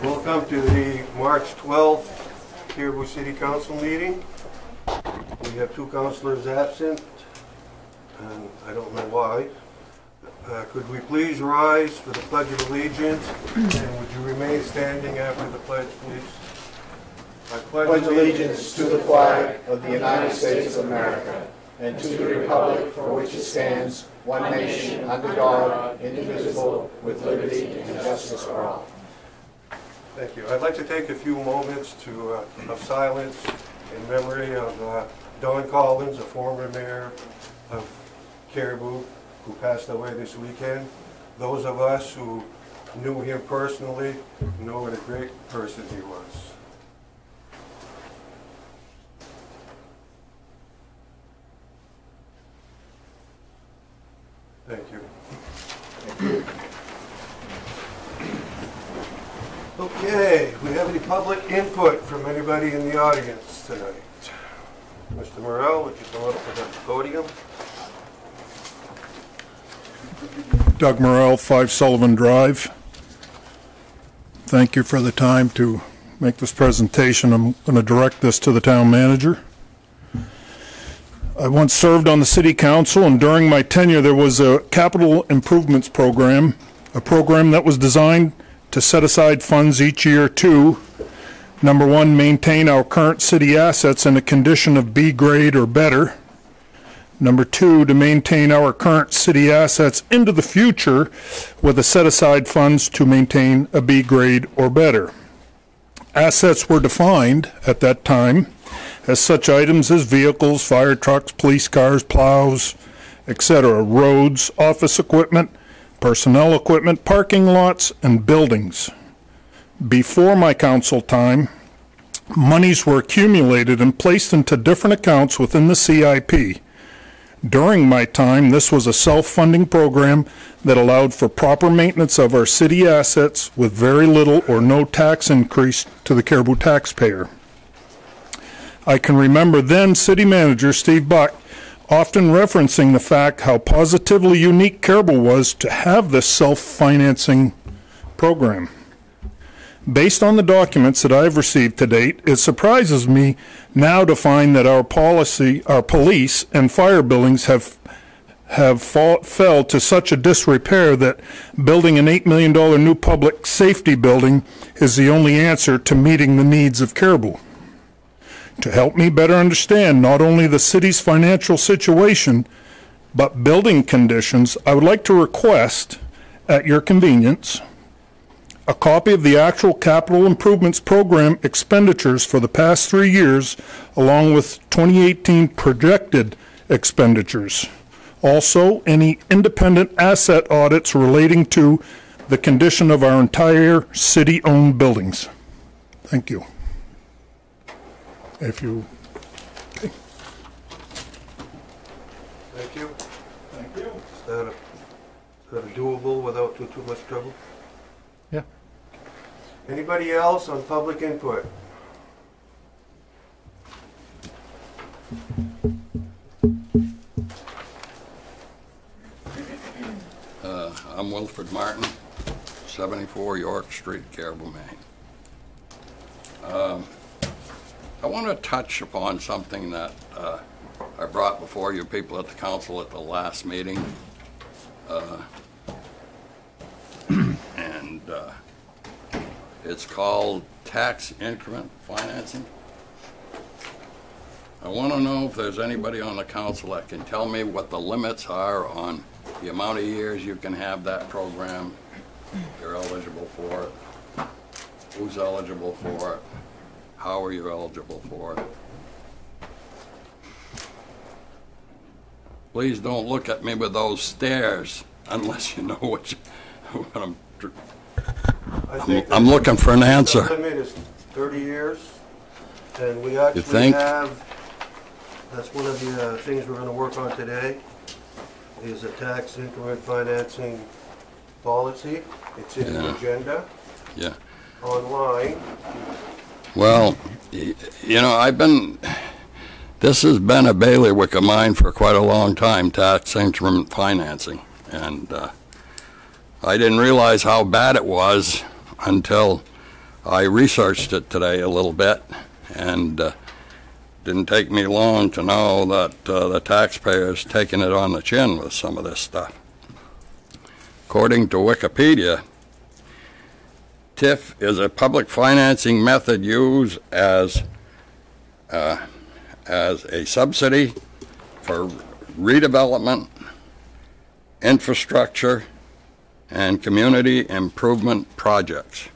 Welcome to the March 12th Caribou City Council meeting. We have two councilors absent, and I don't know why. Could we please rise for the Pledge of Allegiance, and would you remain standing after the pledge, please? I pledge allegiance to the flag of the United States of America and to the republic for which it stands, one nation, under God, indivisible, with liberty and justice for all. Thank you. I'd like to take a few moments of silence in memory of Don Collins, a former mayor of Caribou, who passed away this weekend. Those of us who knew him personally know what a great person he was. Thank you. Thank you. Okay, we have any public input from anybody in the audience tonight? Mr. Morrell, would you come up to the podium? Doug Morrell, 5 Sullivan Drive. Thank you for the time to make this presentation. I'm going to direct this to the town manager. I once served on the city council, and during my tenure there was a capital improvements program, a program that was designed to set aside funds each year to, number one, maintain our current city assets in a condition of B grade or better. Number two, to maintain our current city assets into the future with a set aside funds to maintain a B grade or better. Assets were defined at that time as such items as vehicles, fire trucks, police cars, plows, etc., roads, office equipment, personnel equipment, parking lots, and buildings. Before my council time, monies were accumulated and placed into different accounts within the CIP. During my time, this was a self-funding program that allowed for proper maintenance of our city assets with very little or no tax increase to the Caribou taxpayer. I can remember then City Manager Steve Buck often referencing the fact how positively unique Caribou was to have this self-financing program. Based on the documents that I've received to date, it surprises me now to find that our police and fire buildings fell to such a disrepair that building an $8 million new public safety building is the only answer to meeting the needs of Caribou. To help me better understand not only the city's financial situation, but building conditions, I would like to request, at your convenience, a copy of the actual capital improvements program expenditures for the past 3 years, along with 2018 projected expenditures. Also, any independent asset audits relating to the condition of our entire city-owned buildings. Thank you. If you... Okay. Thank you. Thank you. Is that doable without too much trouble? Yeah. Anybody else on public input? I'm Wilfred Martin, 74 York Street, Caribou, Maine. I want to touch upon something that I brought before you people at the council at the last meeting. And it's called tax increment financing. I want to know if there's anybody on the council that can tell me what the limits are on the amount of years you can have that program, you're eligible for it, who's eligible for it, how are you eligible for it. Please don't look at me with those stares unless you know what I'm looking for an answer. The limit is 30 years, and we actually that's one of the things we're going to work on today, is a tax increment financing policy. It's in the agenda. Yeah. Online. Well, you know, this has been a bailiwick of mine for quite a long time, tax increment financing. And I didn't realize how bad it was until I researched it today a little bit, and didn't take me long to know that the taxpayers taking it on the chin with some of this stuff. According to Wikipedia, TIF is a public financing method used as a subsidy for redevelopment, infrastructure, and community improvement projects.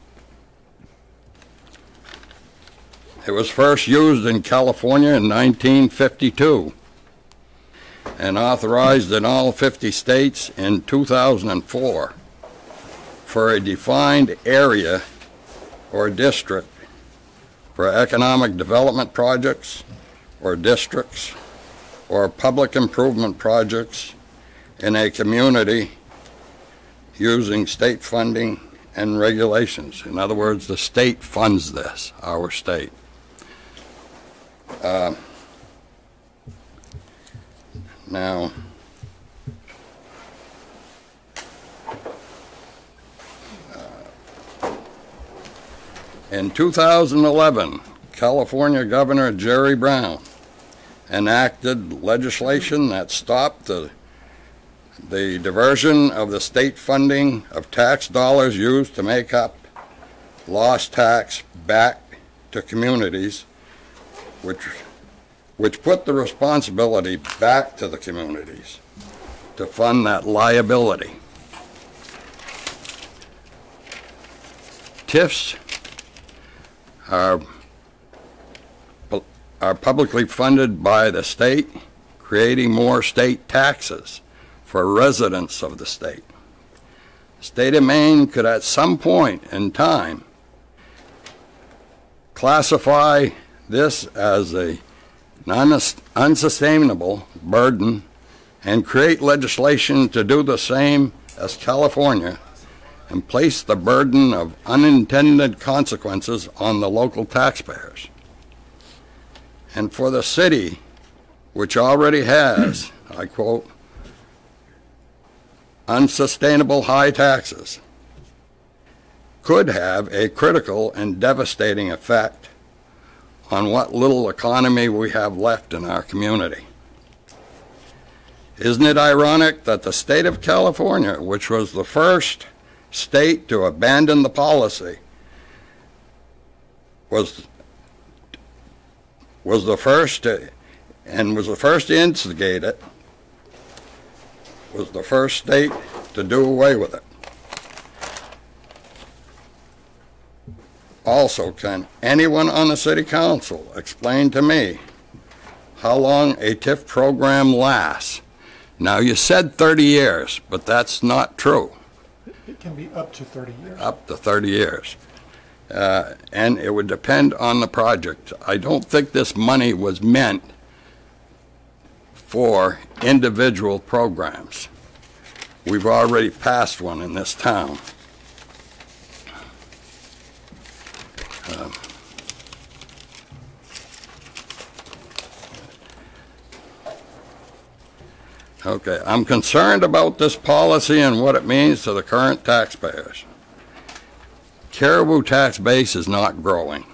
It was first used in California in 1952 and authorized in all 50 states in 2004 for a defined area or district for economic development projects or districts or public improvement projects in a community using state funding and regulations. In other words, the state funds this, our state. Now, in 2011, California Governor Jerry Brown enacted legislation that stopped the diversion of the state funding of tax dollars used to make up lost tax back to communities, which put the responsibility back to the communities to fund that liability. TIFs are publicly funded by the state, creating more state taxes for residents of the state. The state of Maine could at some point in time classify this as a unsustainable burden and create legislation to do the same as California and place the burden of unintended consequences on the local taxpayers. And for the city, which already has, I quote, unsustainable high taxes, could have a critical and devastating effect on what little economy we have left in our community. Isn't it ironic that the state of California, which was the first state to abandon the policy, was the first to instigate it, was the first state to do away with it? Also, can anyone on the city council explain to me how long a TIF program lasts? Now, you said 30 years, but that's not true. It can be up to 30 years. Up to 30 years. And it would depend on the project. I don't think this money was meant for individual programs. We've already passed one in this town. Okay, I'm concerned about this policy and what it means to the current taxpayers. Caribou tax base is not growing.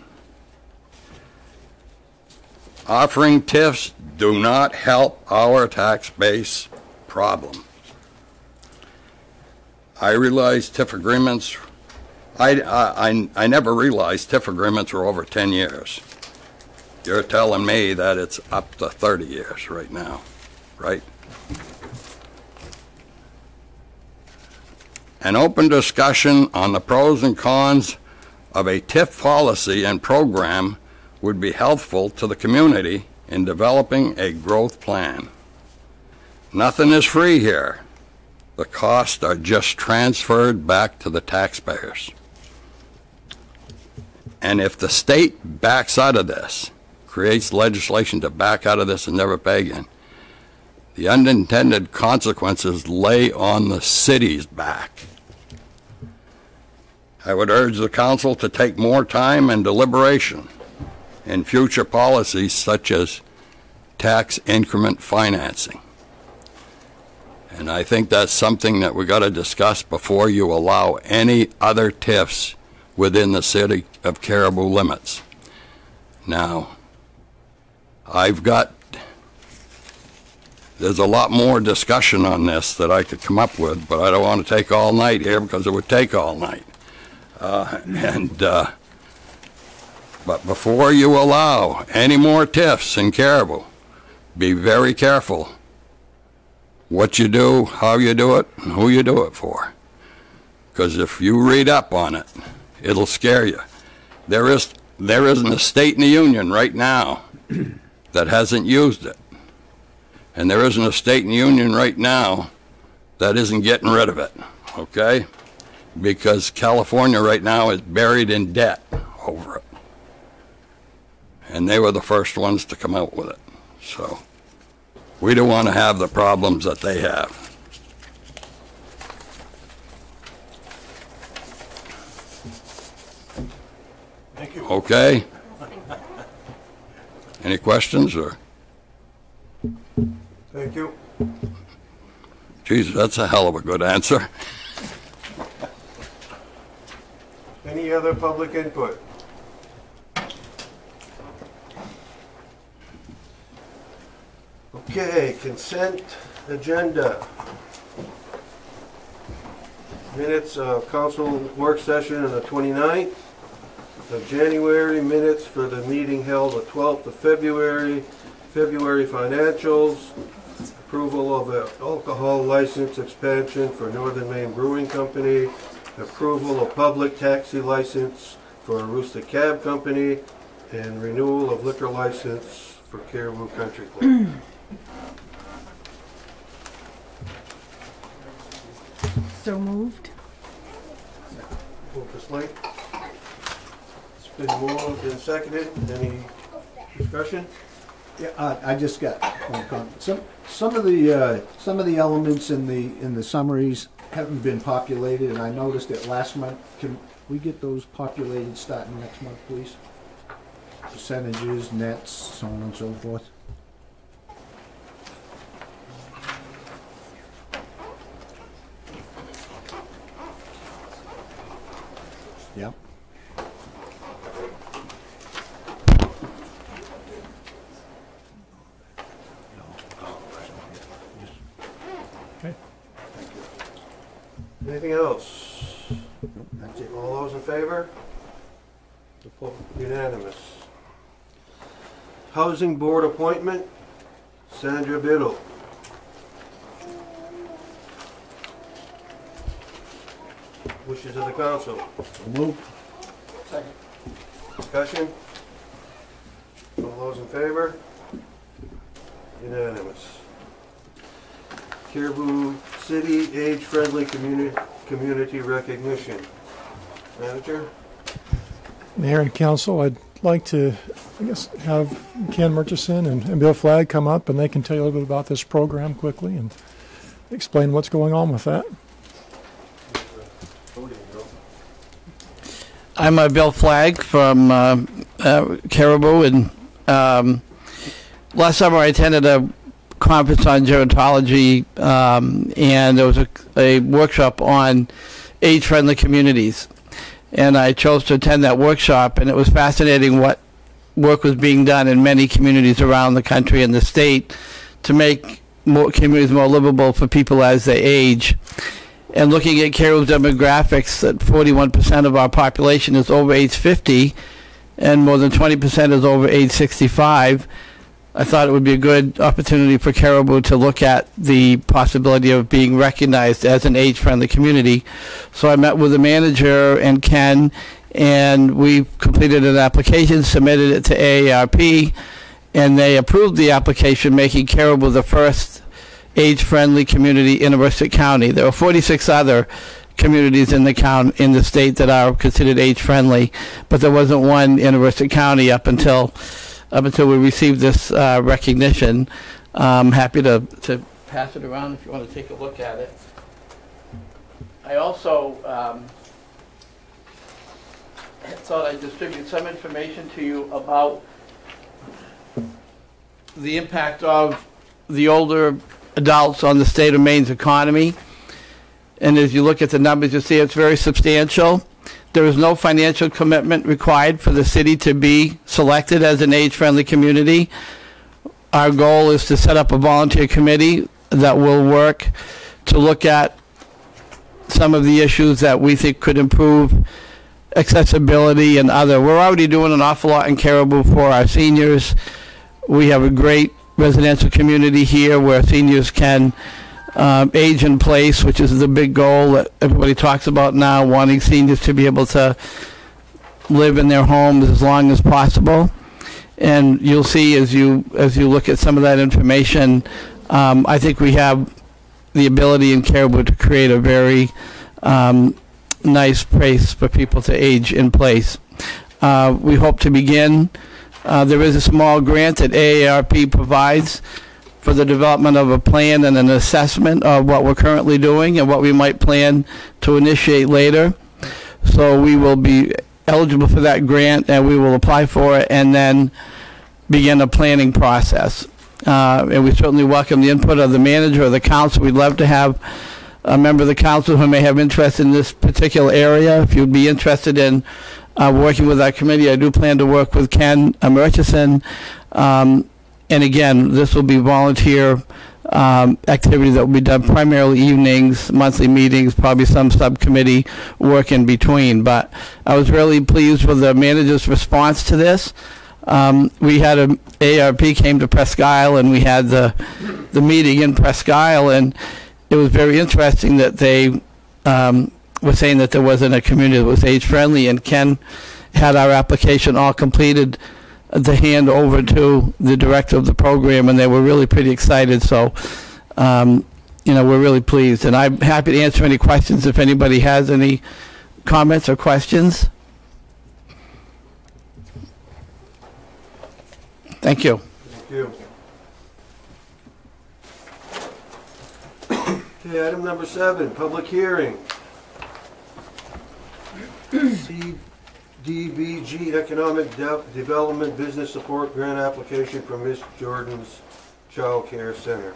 Offering TIFs do not help our tax base problem. I realized TIF agreements, I never realized TIF agreements were over 10 years. You're telling me that it's up to 30 years right now, right? An open discussion on the pros and cons of a TIF policy and program would be helpful to the community in developing a growth plan. Nothing is free here. The costs are just transferred back to the taxpayers. And if the state backs out of this, creates legislation to back out of this and never pay again, the unintended consequences lay on the city's back. I would urge the council to take more time and deliberation in future policies such as tax increment financing. And I think that's something that we got to discuss before you allow any other TIFs within the city of Caribou limits. Now, there's a lot more discussion on this that I could come up with, but I don't want to take all night here because it would take all night. But before you allow any more TIFs in Caribou, be very careful what you do, how you do it, and who you do it for. Because if you read up on it, it'll scare you. There isn't a state in the union right now that hasn't used it. And there isn't a state in the union right now that isn't getting rid of it, okay? Because California right now is buried in debt over it. And they were the first ones to come out with it. So we don't want to have the problems that they have. Thank you. Okay? Any questions or? Thank you. Jesus, that's a hell of a good answer. Any other public input? Okay, consent agenda. Minutes of council work session on the 29th of January, minutes for the meeting held the 12th of February, February financials, approval of the alcohol license expansion for Northern Maine Brewing Company, approval of public taxi license for Aroostook Cab Company, and renewal of liquor license for Caribou Country Club. So moved. Lucas Lake. It's been moved and seconded. Any discussion? Yeah, I just got one comment. Some of the elements in the summaries haven't been populated, and I noticed it last month. Can we get those populated starting next month, please? Percentages, nets, so on and so forth. Yep. Okay. Anything else? That's it. All those in favor? Unanimous. Housing Board appointment, Sandra Biddle. Wishes of the council. Move. Discussion? All those in favor? Unanimous. Caribou City Age-Friendly Community Recognition. Manager? Mayor and council, I'd like to, have Ken Murchison and Bill Flagg come up, and they can tell you a little bit about this program quickly and explain what's going on with that. I'm Bill Flagg from Caribou, and last summer I attended a conference on gerontology, and there was a workshop on age-friendly communities. And I chose to attend that workshop, and it was fascinating what work was being done in many communities around the country and the state to make communities more livable for people as they age. And looking at Caribou's demographics, that 41% of our population is over age 50, and more than 20% is over age 65, I thought it would be a good opportunity for Caribou to look at the possibility of being recognized as an age-friendly community. So I met with the manager and Ken, and we completed an application, submitted it to AARP, and they approved the application, making Caribou the first age-friendly community in Aroostook County. There are 46 other communities in the state that are considered age-friendly, but there wasn't one in Aroostook County up until we received this recognition. I'm happy to pass it around if you want to take a look at it. I also thought I'd distribute some information to you about the impact of the older adults on the state of Maine's economy. And as you look at the numbers, you see it's very substantial. There is no financial commitment required for the city to be selected as an age-friendly community. Our goal is to set up a volunteer committee that will work to look at some of the issues that we think could improve accessibility and other. We're already doing an awful lot in Caribou for our seniors. We have a great residential community here where seniors can age in place, which is the big goal that everybody talks about now, wanting seniors to be able to live in their homes as long as possible. And you'll see as you look at some of that information, I think we have the ability in Caribou to create a very nice place for people to age in place. We hope to begin. There is a small grant that AARP provides for the development of a plan and an assessment of what we're currently doing and what we might plan to initiate later. So we will be eligible for that grant, and we will apply for it and then begin a planning process. And we certainly welcome the input of the manager or the council. We'd love to have a member of the council who may have interest in this particular area. If you'd be interested in working with our committee, I do plan to work with Ken Murchison. And again, this will be volunteer activity that will be done primarily evenings, monthly meetings, probably some subcommittee work in between. But I was really pleased with the manager's response to this. We had ARP came to Presque Isle, and we had the meeting in Presque Isle, and it was very interesting that they were saying that there wasn't a community that was age-friendly, and Ken had our application all completed to hand over to the director of the program, and they were really pretty excited. So, you know, we're really pleased, and I'm happy to answer any questions if anybody has any comments or questions. Thank you. Thank you. Okay, item number 7, public hearing. CDBG Economic Development Business Support Grant Application for Miss Jordan's Child Care Center.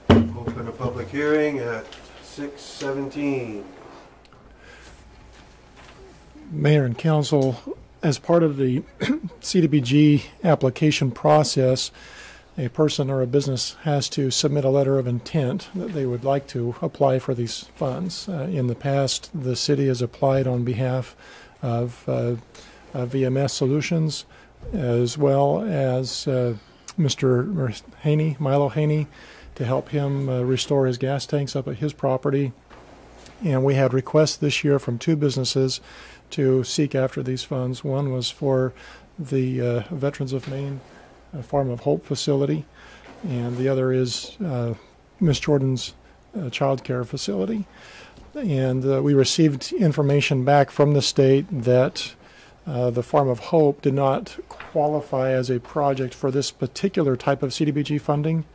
Open a public hearing at 6:17. Mayor and council, as part of the CDBG application process, a person or a business has to submit a letter of intent that they would like to apply for these funds. In the past, the city has applied on behalf of VMS Solutions, as well as Mr. Haney, Milo Haney, to help him restore his gas tanks up at his property. And we had requests this year from 2 businesses to seek after these funds. One was for the Veterans of Maine Farm of Hope facility, and the other is Miss Jordan's child care facility. And we received information back from the state that the Farm of Hope did not qualify as a project for this particular type of CDBG funding,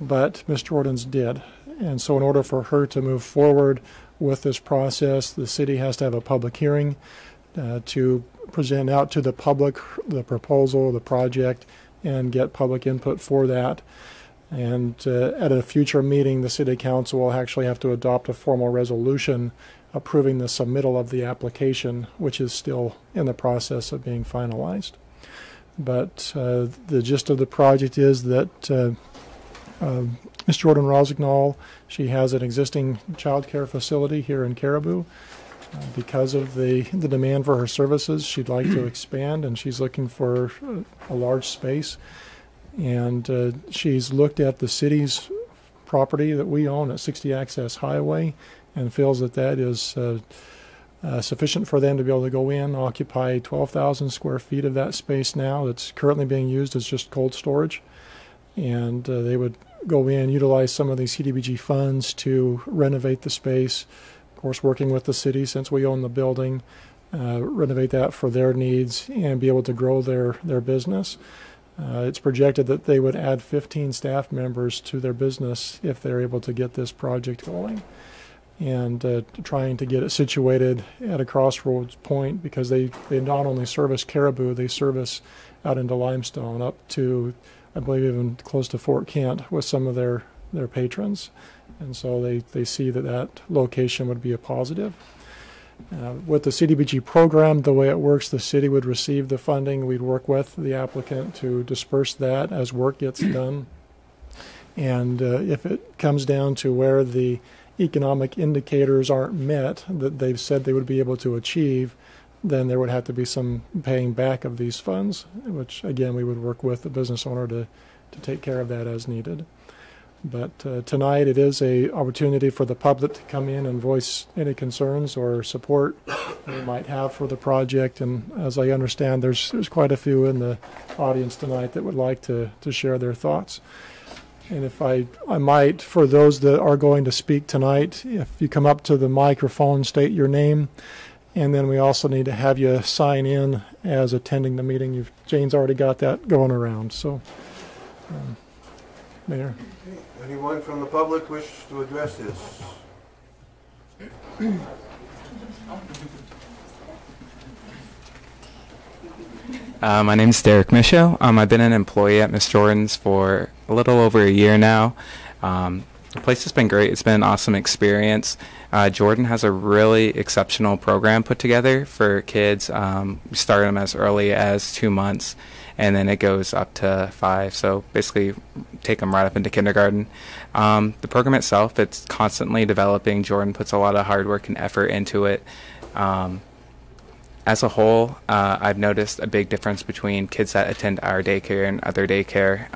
but Miss Jordan's did. And so in order for her to move forward with this process, the city has to have a public hearing to present out to the public the proposal, the project, and get public input for that. And at a future meeting, the City Council will actually have to adopt a formal resolution approving the submittal of the application, which is still in the process of being finalized. But the gist of the project is that Ms. Jordan Rosignol, she has an existing child care facility here in Caribou. Because of the demand for her services, she'd like to expand, and she's looking for a large space. And she's looked at the city's property that we own at 60 Access Highway and feels that that is sufficient for them to be able to go in, occupy 12,000 square feet of that space now that's currently being used as just cold storage. And they would go in, utilize some of these CDBG funds to renovate the space. Of course, working with the city since we own the building, renovate that for their needs and be able to grow their business. It's projected that they would add 15 staff members to their business if they're able to get this project going. And trying to get it situated at a crossroads point, because they not only service Caribou, they service out into Limestone up to I believe even close to Fort Kent with some of their patrons. And so they see that location would be a positive. With the CDBG program, the way it works, the city would receive the funding. We'd work with the applicant to disperse that as work gets done. And if it comes down to where the economic indicators aren't met that they've said they would be able to achieve, then there would have to be some paying back of these funds, which again we would work with the business owner to take care of that as needed. But tonight it is an opportunity for the public to come in and voice any concerns or support they might have for the project. And as I understand, there's quite a few in the audience tonight that would like to share their thoughts. And if I might, for those that are going to speak tonight, if you come up to the microphone, state your name, and then we also need to have you sign in as attending the meeting. Jane's already got that going around. So, Mayor. Anyone from the public wish to address this? My name is Derek Michaud. I've been an employee at Miss Jordan's for a little over a year now. The place has been great. It's been an awesome experience. Jordan has a really exceptional program put together for kids. We started them as early as 2 months, and then it goes up to 5. So basically take them right up into kindergarten. The program itself, it's constantly developing. Jordan puts a lot of hard work and effort into it. As a whole, I've noticed a big difference between kids that attend our daycare and other daycare.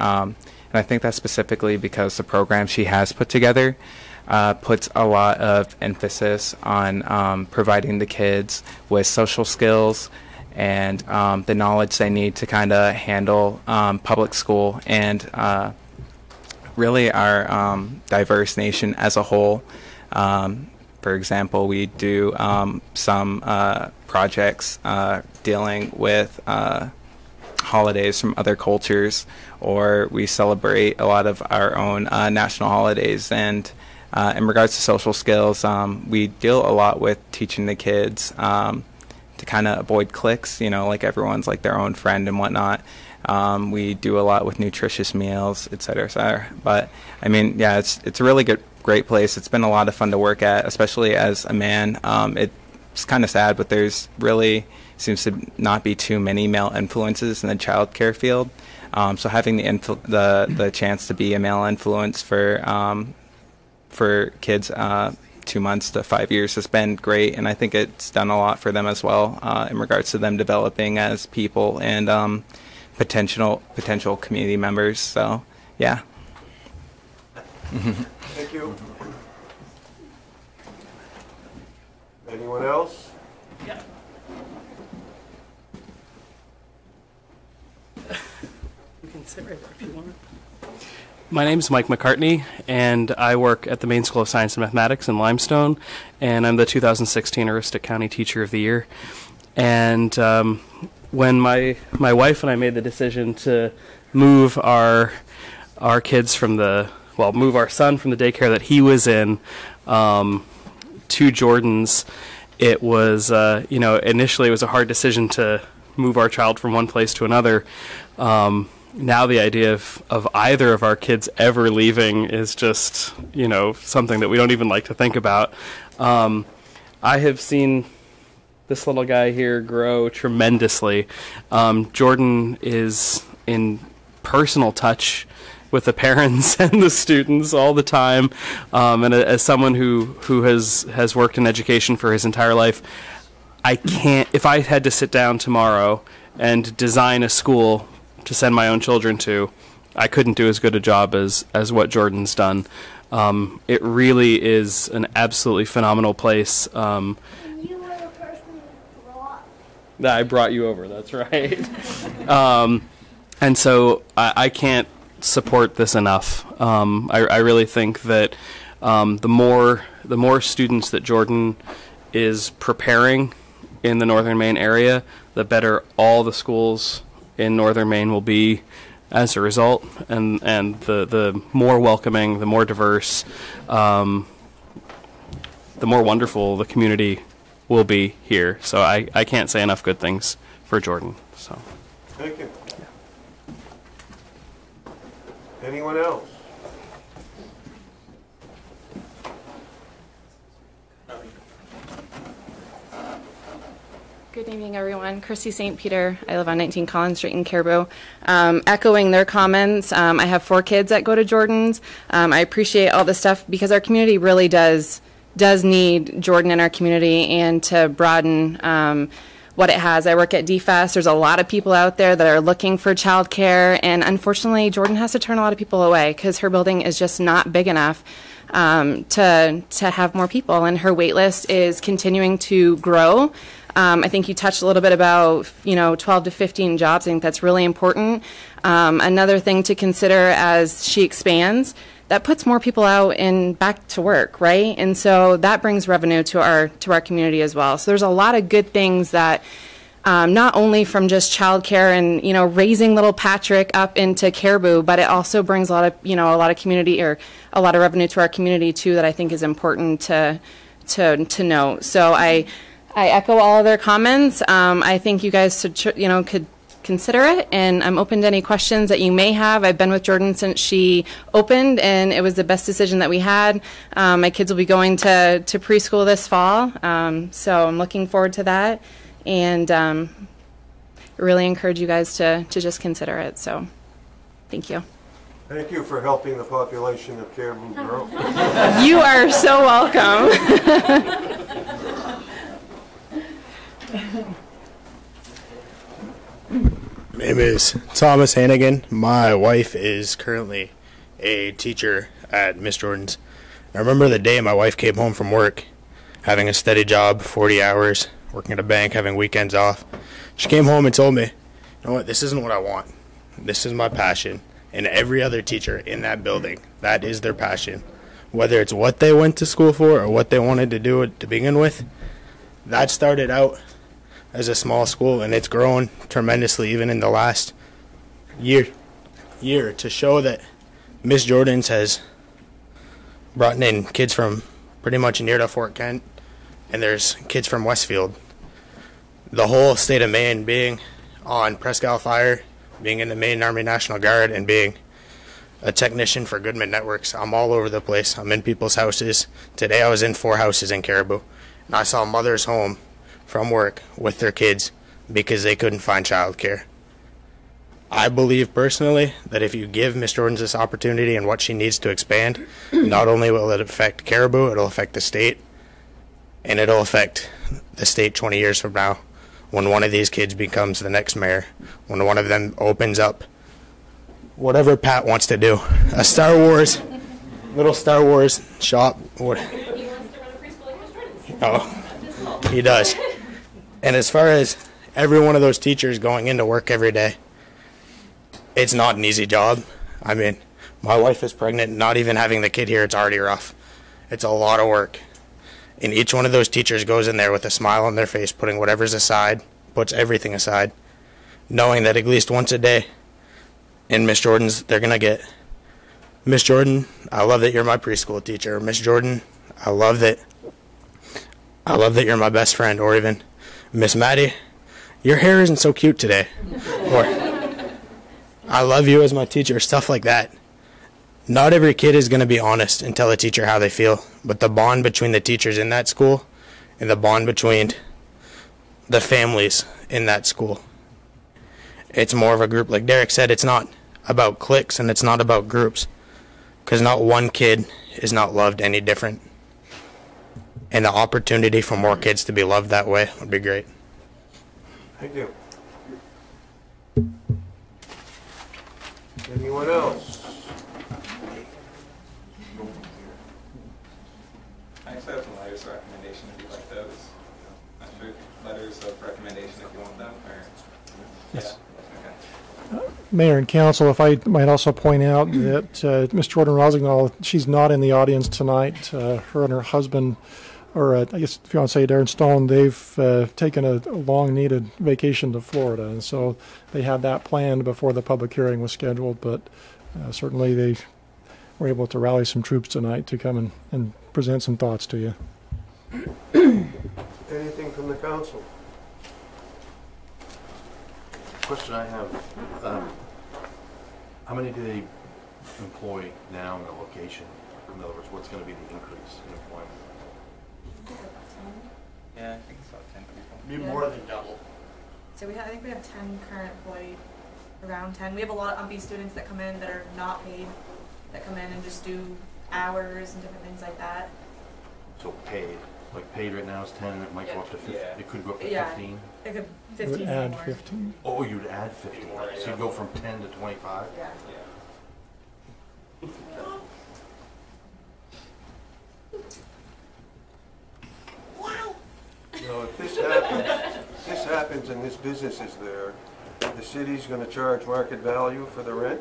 And I think that's specifically because the program she has put together puts a lot of emphasis on providing the kids with social skills and the knowledge they need to kind of handle public school and really our diverse nation as a whole. For example, we do some projects dealing with holidays from other cultures, or we celebrate a lot of our own national holidays. And in regards to social skills, we deal a lot with teaching the kids to kind of avoid cliques, you know, like everyone's like their own friend and whatnot. We do a lot with nutritious meals, et cetera, et cetera. But I mean, yeah, it's a really great place. It's been a lot of fun to work at, especially as a man. It's kind of sad, but there's really seems to not be too many male influences in the child care field. So having the chance to be a male influence for kids 2 months to 5 years has been great, and I think it's done a lot for them as well in regards to them developing as people and potential community members. So yeah. Thank you. Anyone else? Yeah. You can sit right there if you want. My name is Mike McCartney, and I work at the Maine School of Science and Mathematics in Limestone, and I'm the 2016 Aroostook County Teacher of the Year. And when my wife and I made the decision to move our kids from move our son from the daycare that he was in to Jordan's, it was, initially it was a hard decision to move our child from one place to another. Now the idea of either of our kids ever leaving is just, something that we don't even like to think about. I have seen this little guy here grow tremendously. Jordan is in personal touch with the parents and the students all the time. And as someone who has worked in education for his entire life, I can't, if I had to sit down tomorrow and design a school to send my own children to, I couldn't do as good a job as what Jordan's done. It really is an absolutely phenomenal place. You were the person who brought. I brought you over, that's right. And so I can't support this enough. I really think that the more students that Jordan is preparing in the northern Maine area, the better all the schools in northern Maine will be as a result, and the more welcoming, the more diverse, the more wonderful the community will be here. So I can't say enough good things for Jordan. So Thank you. Anyone else? Good evening, everyone. Christy St. Peter. I live on 19 Collins Street in Caribou. Echoing their comments, I have 4 kids that go to Jordan's. I appreciate all this stuff because our community really does need Jordan in our community and to broaden what it has. I work at DFAS. There's a lot of people out there that are looking for childcare, and unfortunately, Jordan has to turn a lot of people away because her building is just not big enough to have more people, and her wait list is continuing to grow. I think you touched a little bit about, 12 to 15 jobs. I think that's really important. Another thing to consider as she expands, that puts more people out and back to work, right? And so that brings revenue to our community as well. So there's a lot of good things that not only from just childcare and raising little Patrick up into Caribou, but it also brings a lot of community or a lot of revenue to our community too. That I think is important to note. So I echo all of their comments. I think you guys could consider it, and I'm open to any questions that you may have. I've been with Jordan since she opened, and it was the best decision that we had. My kids will be going to preschool this fall, so I'm looking forward to that, and really encourage you guys to just consider it. So, thank you. Thank you for helping the population of Caribou grow. You are so welcome. My name is Thomas Hannigan. My wife is currently a teacher at Miss Jordan's. I remember the day my wife came home from work, having a steady job, 40 hours, working at a bank, having weekends off. She came home and told me, you know what, this isn't what I want. This is my passion. And every other teacher in that building, that is their passion. Whether it's what they went to school for or what they wanted to do to begin with, that started out as a small school, and it's grown tremendously even in the last year to show that Miss Jordan's has brought in kids from pretty much near to Fort Kent, and there's kids from Westfield. The whole state of Maine, being on Presque Isle Fire, being in the Maine Army National Guard, and being a technician for Goodman Networks, I'm all over the place. I'm in people's houses. Today I was in 4 houses in Caribou, and I saw mothers home from work with their kids because they couldn't find childcare. I believe personally that if you give Miss Jordan's this opportunity and what she needs to expand, not only will it affect Caribou, it'll affect the state, and it'll affect the state 20 years from now when one of these kids becomes the next mayor, when one of them opens up whatever Pat wants to do, a little Star Wars shop. He wants to run a preschool like Miss Jordan's. Oh, he does. And as far as every one of those teachers going into work every day, it's not an easy job. I mean, my wife is pregnant, not even having the kid here, it's already rough. It's a lot of work. And each one of those teachers goes in there with a smile on their face, putting whatever's aside, puts everything aside, knowing that at least once a day in Miss Jordan's, they're going to get, Miss Jordan, I love that you're my preschool teacher. Miss Jordan, I love that you're my best friend. Or even, Miss Maddie, your hair isn't so cute today. Or, I love you as my teacher, stuff like that. Not every kid is going to be honest and tell a teacher how they feel, but the bond between the teachers in that school and the bond between the families in that school, it's more of a group. Like Derek said, it's not about cliques and it's not about groups, because not one kid is not loved any different. And the opportunity for more kids to be loved that way would be great. Thank you. Anyone else? I actually have some letters of recommendation if you'd like those. Letters of recommendation if you want them. Or, yes. Yeah? Okay. Mayor and Council, if I might also point out that Ms. Jordan Rosignol, she's not in the audience tonight. Her and her husband, or I guess if you want to say Darren Stone, they've taken a long-needed vacation to Florida, and so they had that planned before the public hearing was scheduled, but certainly they were able to rally some troops tonight to come and present some thoughts to you. Anything from the council? Question I have, how many do they employ now in the location? In other words, what's going to be the increase in employment? Yeah, I think it's about 10 people. Be more than double. So I think we have 10 current employed, around 10. We have a lot of UMPI students that come in that are not paid, that come in and just do hours and different things like that. So paid. Like paid right now is 10 and it might go up to 15. Yeah. It could go up to Yeah. 15. It could It would 15 add more. 15. Oh, you'd add 15. So you'd go from 10 to 25? Yeah. You know, if this happens and this business is there, the city's gonna charge market value for the rent?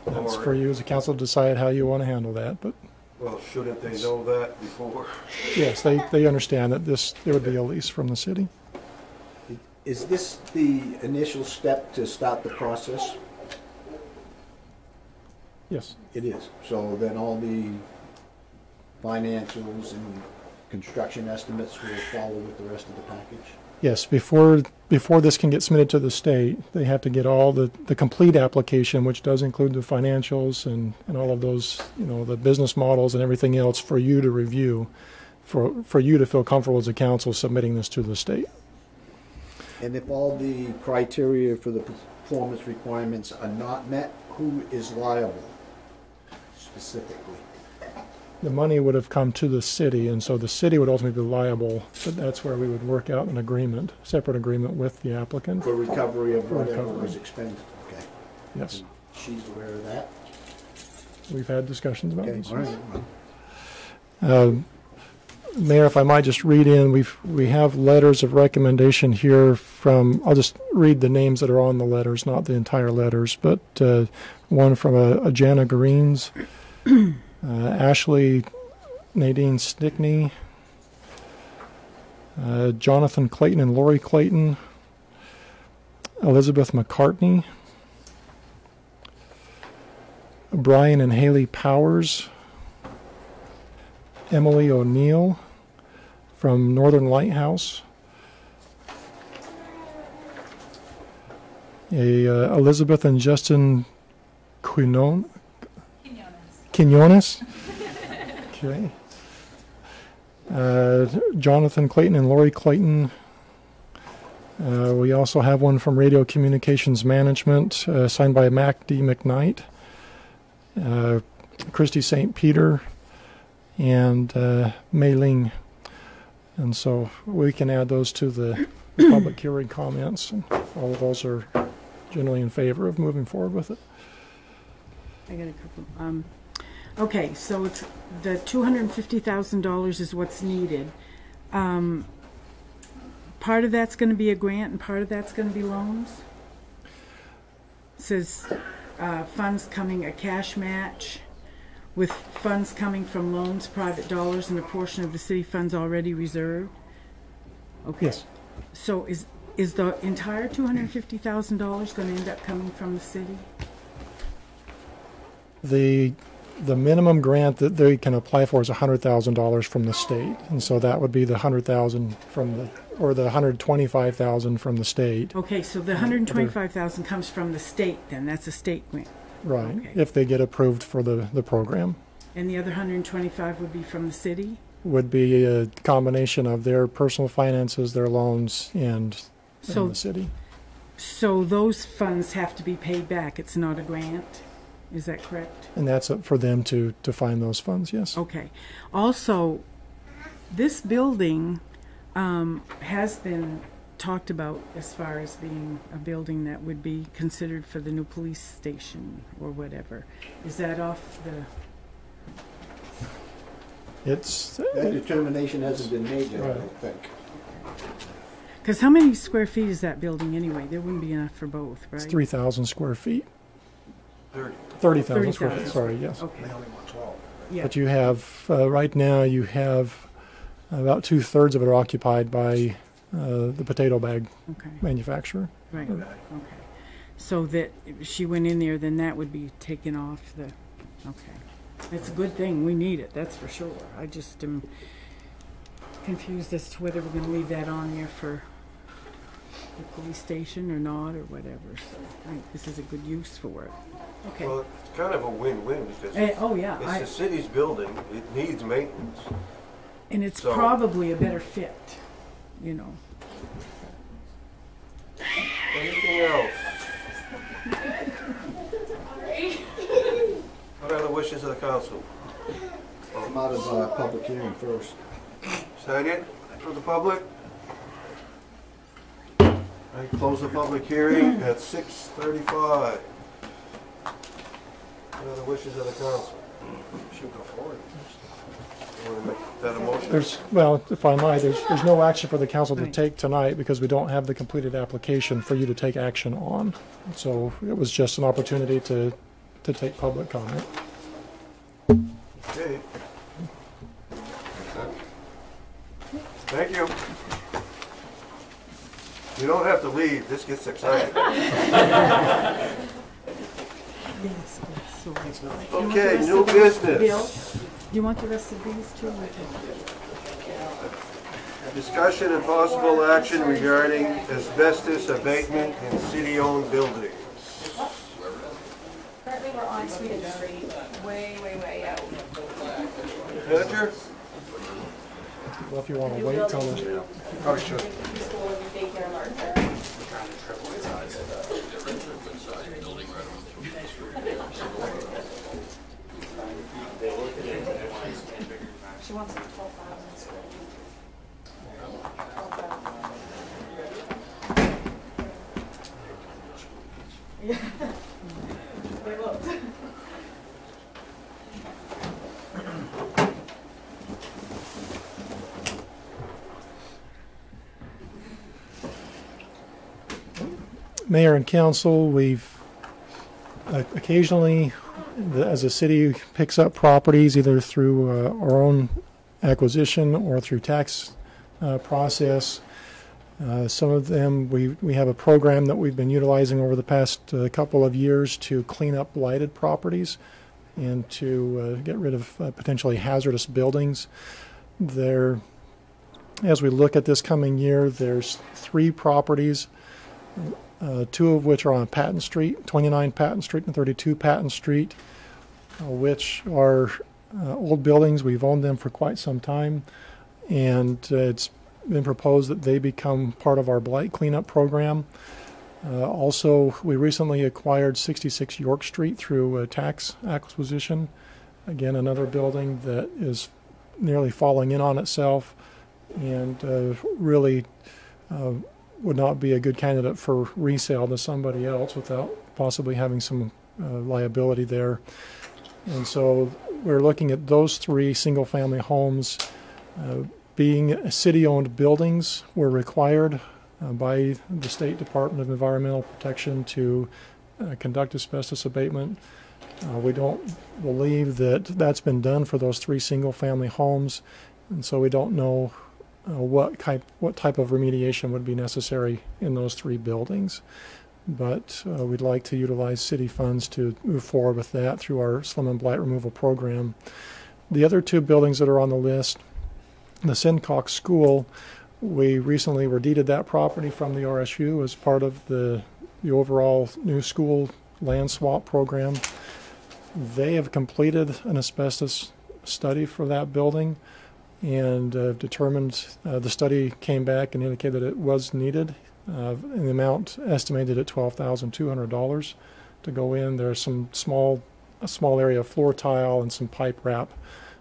That's Or- for you as a council to decide how you want to handle that, but Well, shouldn't they know that before? yes, they understand that there would be a lease from the city. Is this the initial step to start the process? Yes. It is. So then all the financials and construction estimates will follow with the rest of the package? Yes, before this can get submitted to the state, they have to get all the complete application, which does include the financials and all of those, the business models and everything else for you to review, for you to feel comfortable as a council submitting this to the state. And if all the criteria for the performance requirements are not met, who is liable specifically? The money would have come to the city, and so the city would ultimately be liable, but that's where we would work out an agreement, separate agreement with the applicant. For recovery of For whatever recovery. was expended? Okay. Yes. She's aware of that? We've had discussions about Okay, this. all right. Mayor, if I might just read in, we have letters of recommendation here from, I'll just read the names that are on the letters, not the entire letters, but one from a Jana Greens, Ashley Nadine Stickney, Jonathan Clayton and Lori Clayton, Elizabeth McCartney, Brian and Haley Powers, Emily O'Neill from Northern Lighthouse, Elizabeth and Justin Quinones. Okay. Jonathan Clayton and Lori Clayton. We also have one from Radio Communications Management, signed by Mac D. McKnight, Christy St. Peter, and Mei Ling. And so we can add those to the public hearing comments, and all of those are generally in favor of moving forward with it. I got a couple. Okay, so it's the $250,000 is what's needed. Part of that's going to be a grant, and part of that's going to be loans. It says funds coming, a cash match, with funds coming from loans, private dollars, and a portion of the city funds already reserved. Okay. Yes. So is the entire $250,000 going to end up coming from the city? The minimum grant that they can apply for is $100,000 from the state, and so that would be the $100,000 from the $125,000 from the state. Okay, so the $125,000 comes from the state. Then that's a state grant. Right. Okay. If they get approved for the program, And the other 125 would be from the city? would be a combination of their personal finances, their loans, and the city. So those funds have to be paid back. It's not a grant. Is that correct? And that's up for them to find those funds. Yes. Okay. Also, this building has been talked about as far as being a building that would be considered for the new police station or whatever. Is that off the... That determination hasn't been made yet, I Right. don't think. Because how many square feet is that building anyway? There wouldn't be enough for both, right? It's 3,000 square feet. 30. 30,000 square feet. Sorry. Yes. Okay. They only want 12. Yeah. But you have right now you have about 2/3 of it are occupied by the potato bag Okay. manufacturer. Right. Okay. So that if she went in there, then that would be taken off the... Okay. That's a good thing. We need it, that's for sure. I just am confused as to whether we're going to leave that on there for the police station or not, or whatever. So I think this is a good use for it. Okay. Well, it's kind of a win-win because Oh yeah, it's the city's building. It needs maintenance. and it's So- probably a better fit, you know. Anything else? What are the wishes of the council? Come out of public hearing first. Is that it for the public? I close the public hearing at 6:35. What are the wishes of the council? Should go forward. You want to make that a motion? Well, if I might, there's no action for the council to take tonight because we don't have the completed application for you to take action on. So it was just an opportunity to take public comment. Okay. Thank you. You don't have to leave. This gets exciting. Yes, so Okay, new business. Bill, do you want the rest of these too? Discussion and possible action regarding asbestos abatement in city-owned buildings. Currently, we're on Sweden Street, way out. Manager? Well, if you want to wait till the... Oh, sure. School and daycare larger. She wants 12,000 square feet. 12,000. Yeah. They looked. Mayor and council, we've occasionally, as a city picks up properties either through our own acquisition or through tax process. Some of them, we have a program that we've been utilizing over the past couple of years to clean up blighted properties and to get rid of potentially hazardous buildings. As we look at this coming year, there's 3 properties, 2 of which are on Patton Street, 29 Patton Street and 32 Patton Street, which are old buildings. We've owned them for quite some time, and it's been proposed that they become part of our blight cleanup program. Also, we recently acquired 66 York Street through a tax acquisition. Again, another building that is nearly falling in on itself and really would not be a good candidate for resale to somebody else without possibly having some liability there. And so we're looking at those 3 single-family homes being city-owned buildings. Were required by the State Department of Environmental Protection to conduct asbestos abatement. We don't believe that that's been done for those 3 single-family homes, and so we don't know what type of remediation would be necessary in those 3 buildings. But we'd like to utilize city funds to move forward with that through our slum and blight removal program. The other 2 buildings that are on the list, the Sincox School, we recently were deeded that property from the RSU as part of the overall new school land swap program. They have completed an asbestos study for that building and determined the study came back and indicated that it was needed in the amount estimated at $12,200 to go in. There's a small area of floor tile and some pipe wrap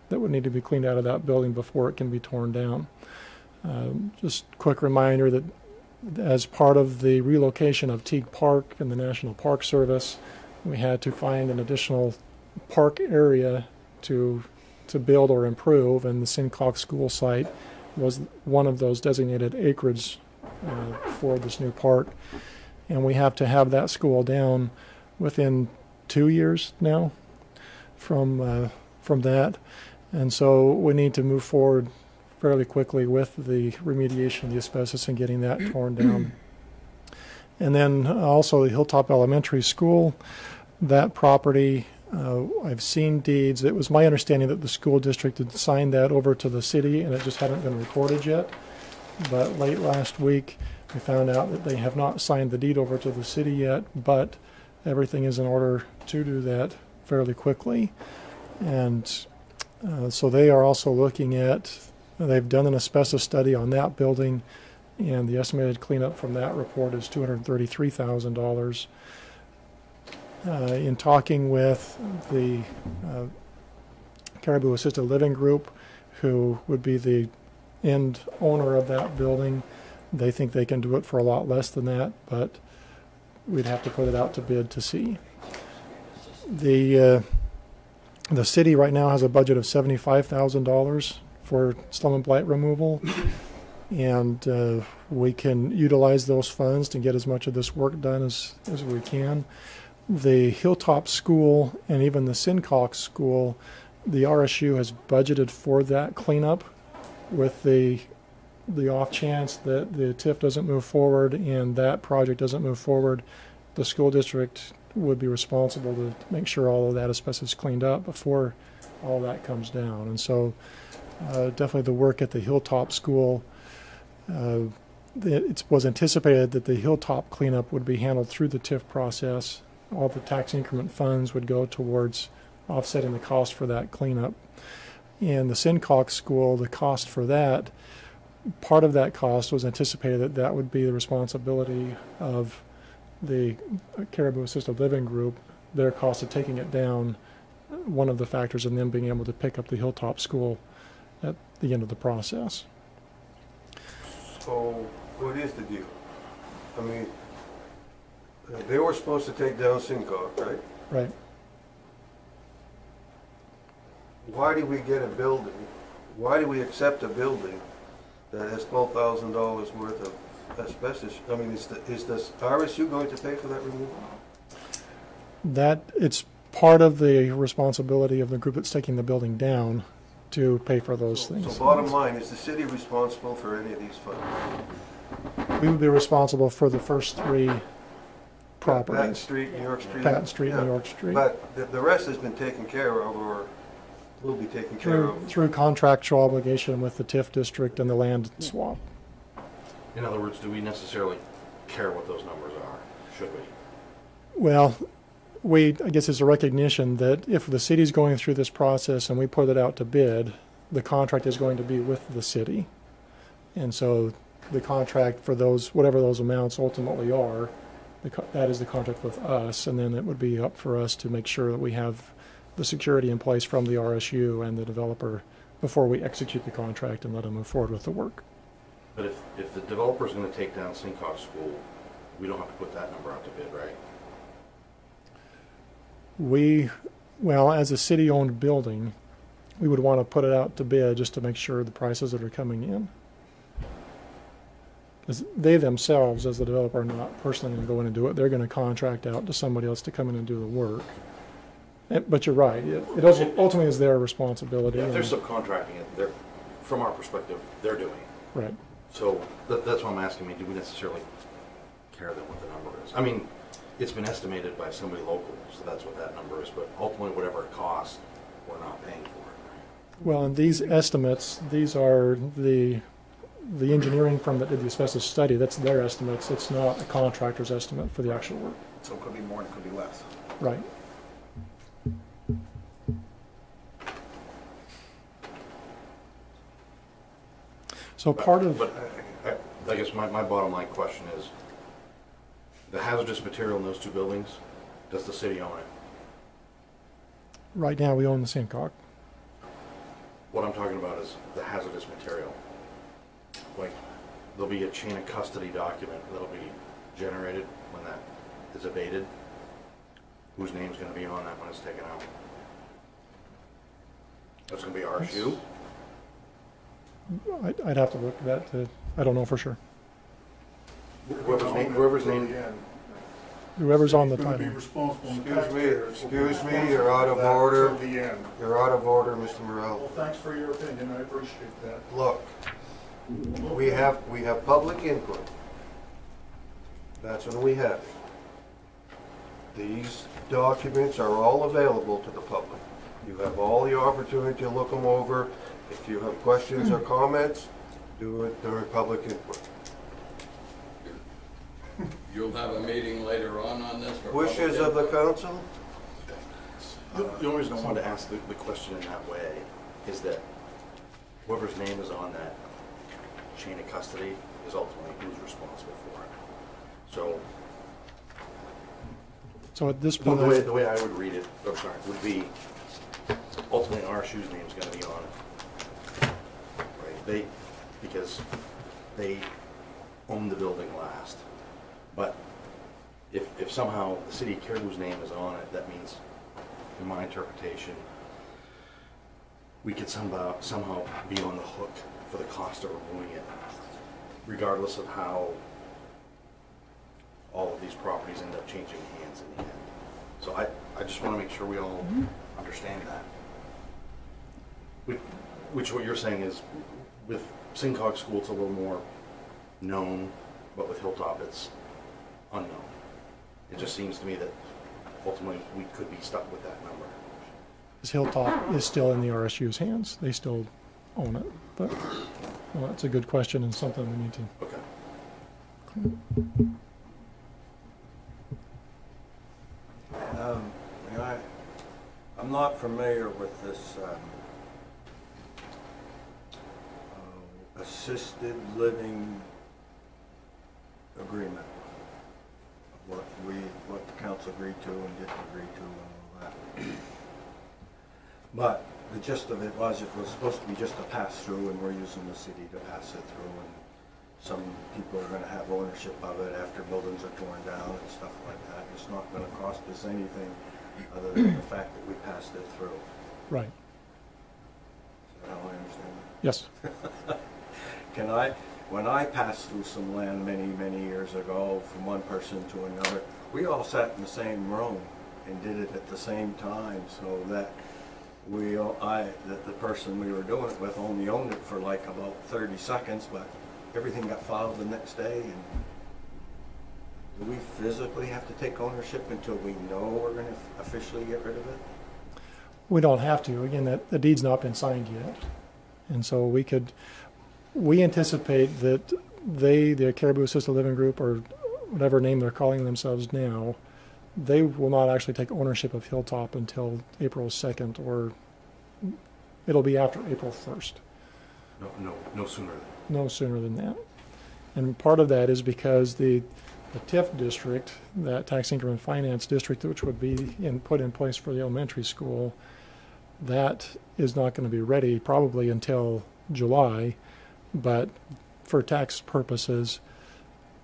that would need to be cleaned out of that building before it can be torn down. Just a quick reminder that as part of the relocation of Teague Park and the National Park Service, we had to find an additional park area to build or improve, and the Sincox School site was one of those designated acreage for this new park. And we have to have that school down within 2 years now from that. And so we need to move forward fairly quickly with the remediation of the asbestos and getting that torn down. And then also the Hilltop Elementary School, that property, I've seen deeds. It was my understanding that the school district had signed that over to the city and it just hadn't been recorded yet. But late last week, We found out that they have not signed the deed over to the city yet, but everything is in order to do that fairly quickly. And so they are also looking at, they've done an asbestos study on that building, and the estimated cleanup from that report is $233,000. In talking with the Caribou Assisted Living Group, who would be the end owner of that building, they think they can do it for a lot less than that, but we'd have to put it out to bid to see. The city right now has a budget of $75,000 for slum and blight removal, and we can utilize those funds to get as much of this work done as we can. The Hilltop School and even the Sincox School, the RSU has budgeted for that cleanup, with the off chance that the TIF doesn't move forward and that project doesn't move forward, the school district would be responsible to make sure all of that asbestos is cleaned up before all that comes down. And so definitely the work at the Hilltop School, it was anticipated that the Hilltop cleanup would be handled through the TIF process. All the tax increment funds would go towards offsetting the cost for that cleanup. And the Sincox School, the cost for that, part of that cost was anticipated that that would be the responsibility of the Caribou Assisted Living Group, their cost of taking it down, one of the factors in them being able to pick up the Hilltop School at the end of the process. So what is the deal? I mean, they were supposed to take down Sincox, right? Right. Why do we get a building? Why do we accept a building that has $12,000 worth of asbestos? I mean, is this RSU going to pay for that removal? That it's part of the responsibility of the group that's taking the building down to pay for those things. So bottom line, is the city responsible for any of these funds? We would be responsible for the first three properties. Patton Street, New York Street. Patton Street, yeah. New York Street. But the rest has been taken care of, or will be taken care of through contractual obligation with the TIF district and the land swap. In other words, do we necessarily care what those numbers are? Should we? Well, I guess it's a recognition that if the city's going through this process and we put it out to bid, the contract is going to be with the city. And so the contract for those, whatever those amounts ultimately are, that is the contract with us, and then it would be up for us to make sure that we have the security in place from the RSU and the developer before we execute the contract and let them move forward with the work. But if the developer's going to take down Sincox School, we don't have to put that number out to bid, right? Well, as a city-owned building, we would want to put it out to bid just to make sure the prices that are coming in. Because they themselves, as the developer, are not personally going to go in and do it. They're going to contract out to somebody else to come in and do the work. But you're right. It ultimately is their responsibility. Yeah, if they're subcontracting it, from our perspective, they're doing it. Right. So that's why I'm asking me, do we necessarily care then what the number is? I mean, it's been estimated by somebody local, so that's what that number is. But ultimately, whatever it costs, we're not paying for it. Well, and these estimates, these are the engineering firm that did the asbestos study. That's their estimates. It's not a contractor's estimate for the actual work. So it could be more and it could be less. Right. So part of... But I guess my bottom line question is, the hazardous material in those two buildings, does the city own it? Right now we own the Sincox. What I'm talking about is the hazardous material. Like, there'll be a chain of custody document that'll be generated when that is abated. Whose name's going to be on that when it's taken out? That's going to be RSU? I'd have to look at that. I don't know for sure. Whoever's name. Whoever's on the Going to be title. responsible. Excuse me, you're out of order. To the end. You're out of order, Mr. Morrell. Well, thanks for your opinion. I appreciate that. Look, we have public input. That's when we have it. These documents are all available to the public. You have all the opportunity to look them over. If you have questions or comments, do it during public input. you'll have a meeting later on this? For Wishes of the council? The only reason I wanted to ask the question in that way is that whoever's name is on that chain of custody is ultimately who's responsible for it. So at this So point, the way I would read it, would be ultimately RSU's name is going to be on it. Right? Because they own the building last. But if somehow the city of Caribou's name is on it, that means, in my interpretation, we could somehow be on the hook for the cost of removing it, regardless of how all of these properties end up changing hands in the end. So I just want to make sure we all understand that. Which what you're saying is, with Singcog School it's a little more known, but with Hilltop it's unknown. It just seems to me that ultimately we could be stuck with that number. this Hilltop is still in the RSU's hands. They still own it. But well, that's a good question and something we need to. Okay. I'm not familiar with this assisted living agreement. What the council agreed to and didn't agree to and all that. But the gist of it was supposed to be just a pass through, and we're using the city to pass it through, and some people are going to have ownership of it after buildings are torn down and stuff like that. It's not going to cost us anything other than the fact that we passed it through. Right. Is that how I understand it? Yes. When I passed through some land many years ago from one person to another, we all sat in the same room and did it at the same time, so that the person we were doing it with only owned it for like about 30 seconds, but everything got filed the next day. And do we physically have to take ownership until we know we're going to officially get rid of it? We don't have to. Again, the deed's not been signed yet. And so we anticipate that the Caribou Assisted Living Group, or whatever name they're calling themselves now, they will not actually take ownership of Hilltop until April 2nd, or it'll be after April 1st. No sooner than. No sooner than that. And part of that is because the TIF district, that tax increment finance district, which would be put in place for the elementary school, that is not going to be ready probably until July. But for tax purposes,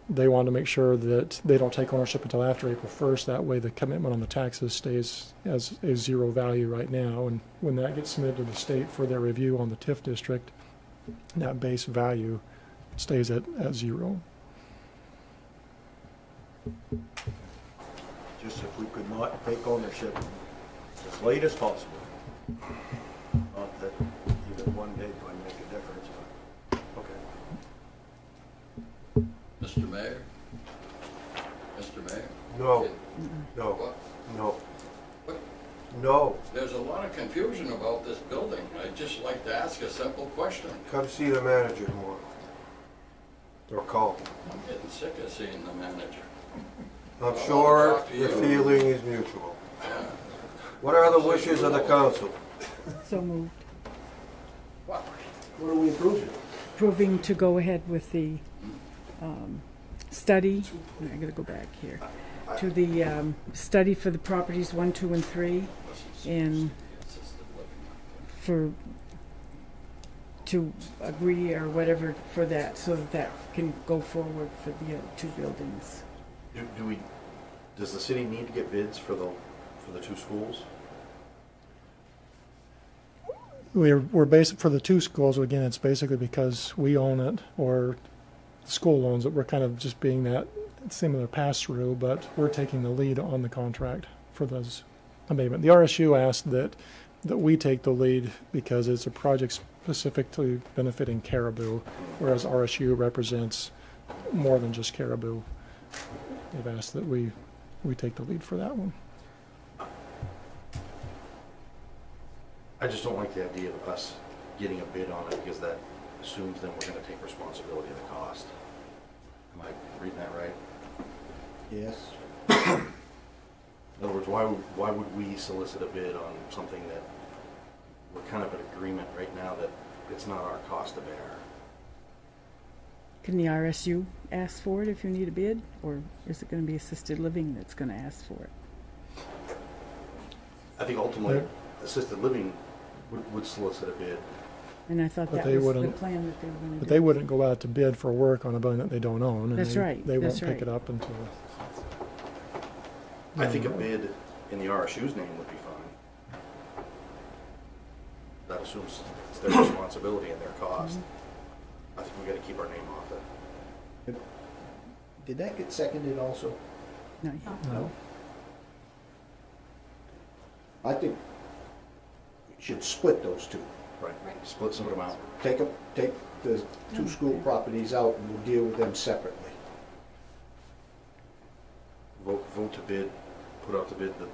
they want to make sure that they don't take ownership until after April 1st. That way the commitment on the taxes stays as a zero value right now. And when that gets submitted to the state for their review on the TIF district, that base value stays at zero. Just if we could not take ownership as late as possible. Not that even one day would make a difference, but okay. Mr. Mayor? Mr. Mayor? No. No. What? No. What? No. There's a lot of confusion about this building. I'd just like to ask a simple question. Come see the manager tomorrow. Or call. I'm getting sick of seeing the manager. I'm sure the feeling is mutual. What are the wishes of the council? So moved. What? What are we approving? Approving to go ahead with the study. I gotta go back here. To the study for the properties 1, 2, and 3, and to agree or whatever for that, so that can go forward for the 2 buildings. Does the city need to get bids for the 2 schools? We're basic for the 2 schools. Again, it's basically because we own it, or the school owns it. We're kind of just being that similar pass-through, but we're taking the lead on the contract for those abatement. The RSU asked that we take the lead because it's a project specifically benefiting Caribou, whereas RSU represents more than just Caribou. They've asked that we take the lead for that one. I just don't like the idea of us getting a bid on it, because that assumes then we're going to take responsibility of the cost. Am I reading that right? Yes. In other words, why would we solicit a bid on something that we're kind of in agreement right now that it's not our cost to bear? Can the RSU ask for it if you need a bid, or is it going to be assisted living that's going to ask for it? I think ultimately, assisted living would solicit a bid. And I thought But that they was the wouldn't- plan that they were going to do. But they wouldn't go out to bid for work on a building that they don't own. And That's they, right, They that's won't pick right. it up until. I think a bid in the RSU's name would be fine. That assumes it's their responsibility and their cost. I think we gotta keep our name off it. Did that get seconded also? No, yeah. No. I think we should split those two. Right. Split them out. Take the two school properties out and we'll deal with them separately. Vote to bid, put out to bid the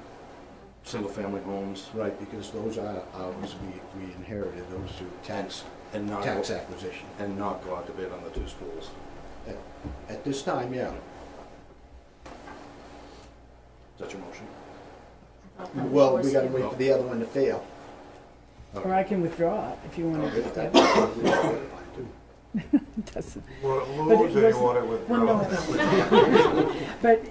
single-family homes. Right, because those are ours, we inherited those through tax acquisition. And not go out to bid on the two schools. At this time, yeah. Is that your motion? Well, we gotta wait for the other one to fail. Or I can withdraw it if you want to. Doesn't. Well, But lose it or you want to Well, withdraw? no. But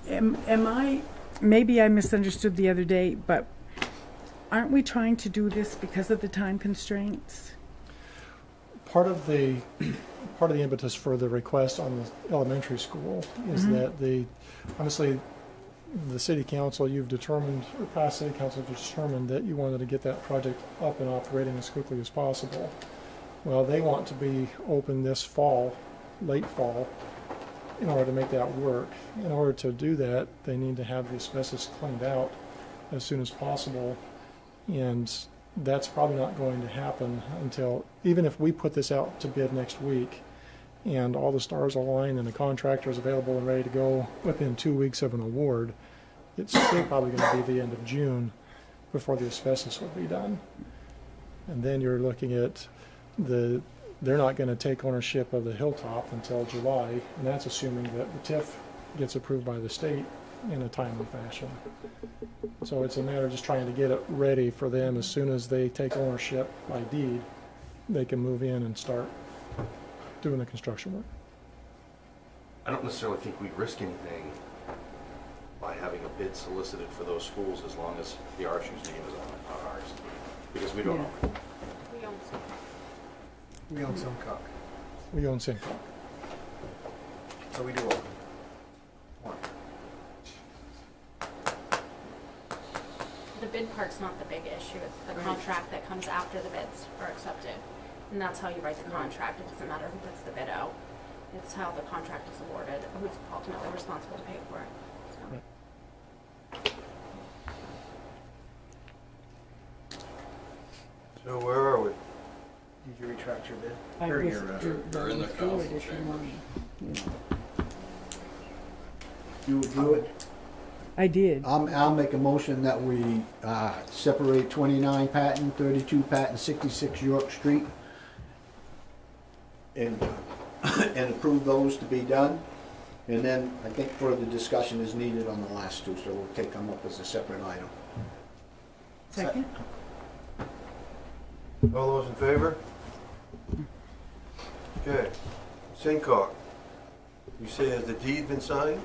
am I, maybe I misunderstood the other day, but aren't we trying to do this because of the time constraints? Part of the impetus for the request on the elementary school is that honestly, the city council, you've determined, or past city council determined that you wanted to get that project up and operating as quickly as possible. Well, they want to be open this fall, late fall, in order to make that work. In order to do that, they need to have the asbestos cleaned out as soon as possible, and that's probably not going to happen until, even if we put this out to bid next week and all the stars align and the contractor is available and ready to go within 2 weeks of an award, it's still probably going to be the end of June before the asbestos will be done. And then you're looking at they're not going to take ownership of the hilltop until July, and that's assuming that the TIF gets approved by the state in a timely fashion. So it's a matter of just trying to get it ready for them. As soon as they take ownership by deed, they can move in and start doing the construction work. I don't necessarily think we risk anything by having a bid solicited for those schools as long as the RSU's name is on it, not ours. Because we don't own it. We own Simcock. We own Simcock. So we do own one. The bid part's not the big issue, it's the contract that comes after the bids are accepted. And that's how you write the contract. It doesn't matter who puts the bid out. It's how the contract is awarded, who's ultimately responsible to pay for it. So. So where are we? Did you retract your bid? I Or was- your, They're in the withdrew it council if you chamber. want. You would do it? I did. I'll make a motion that we separate 29 Patton, 32 Patton, 66 York Street, and approve those to be done. And then I think further discussion is needed on the last two, so we'll take them up as a separate item. Second? All those in favor? Okay. Sincock. You say, has the deed been signed?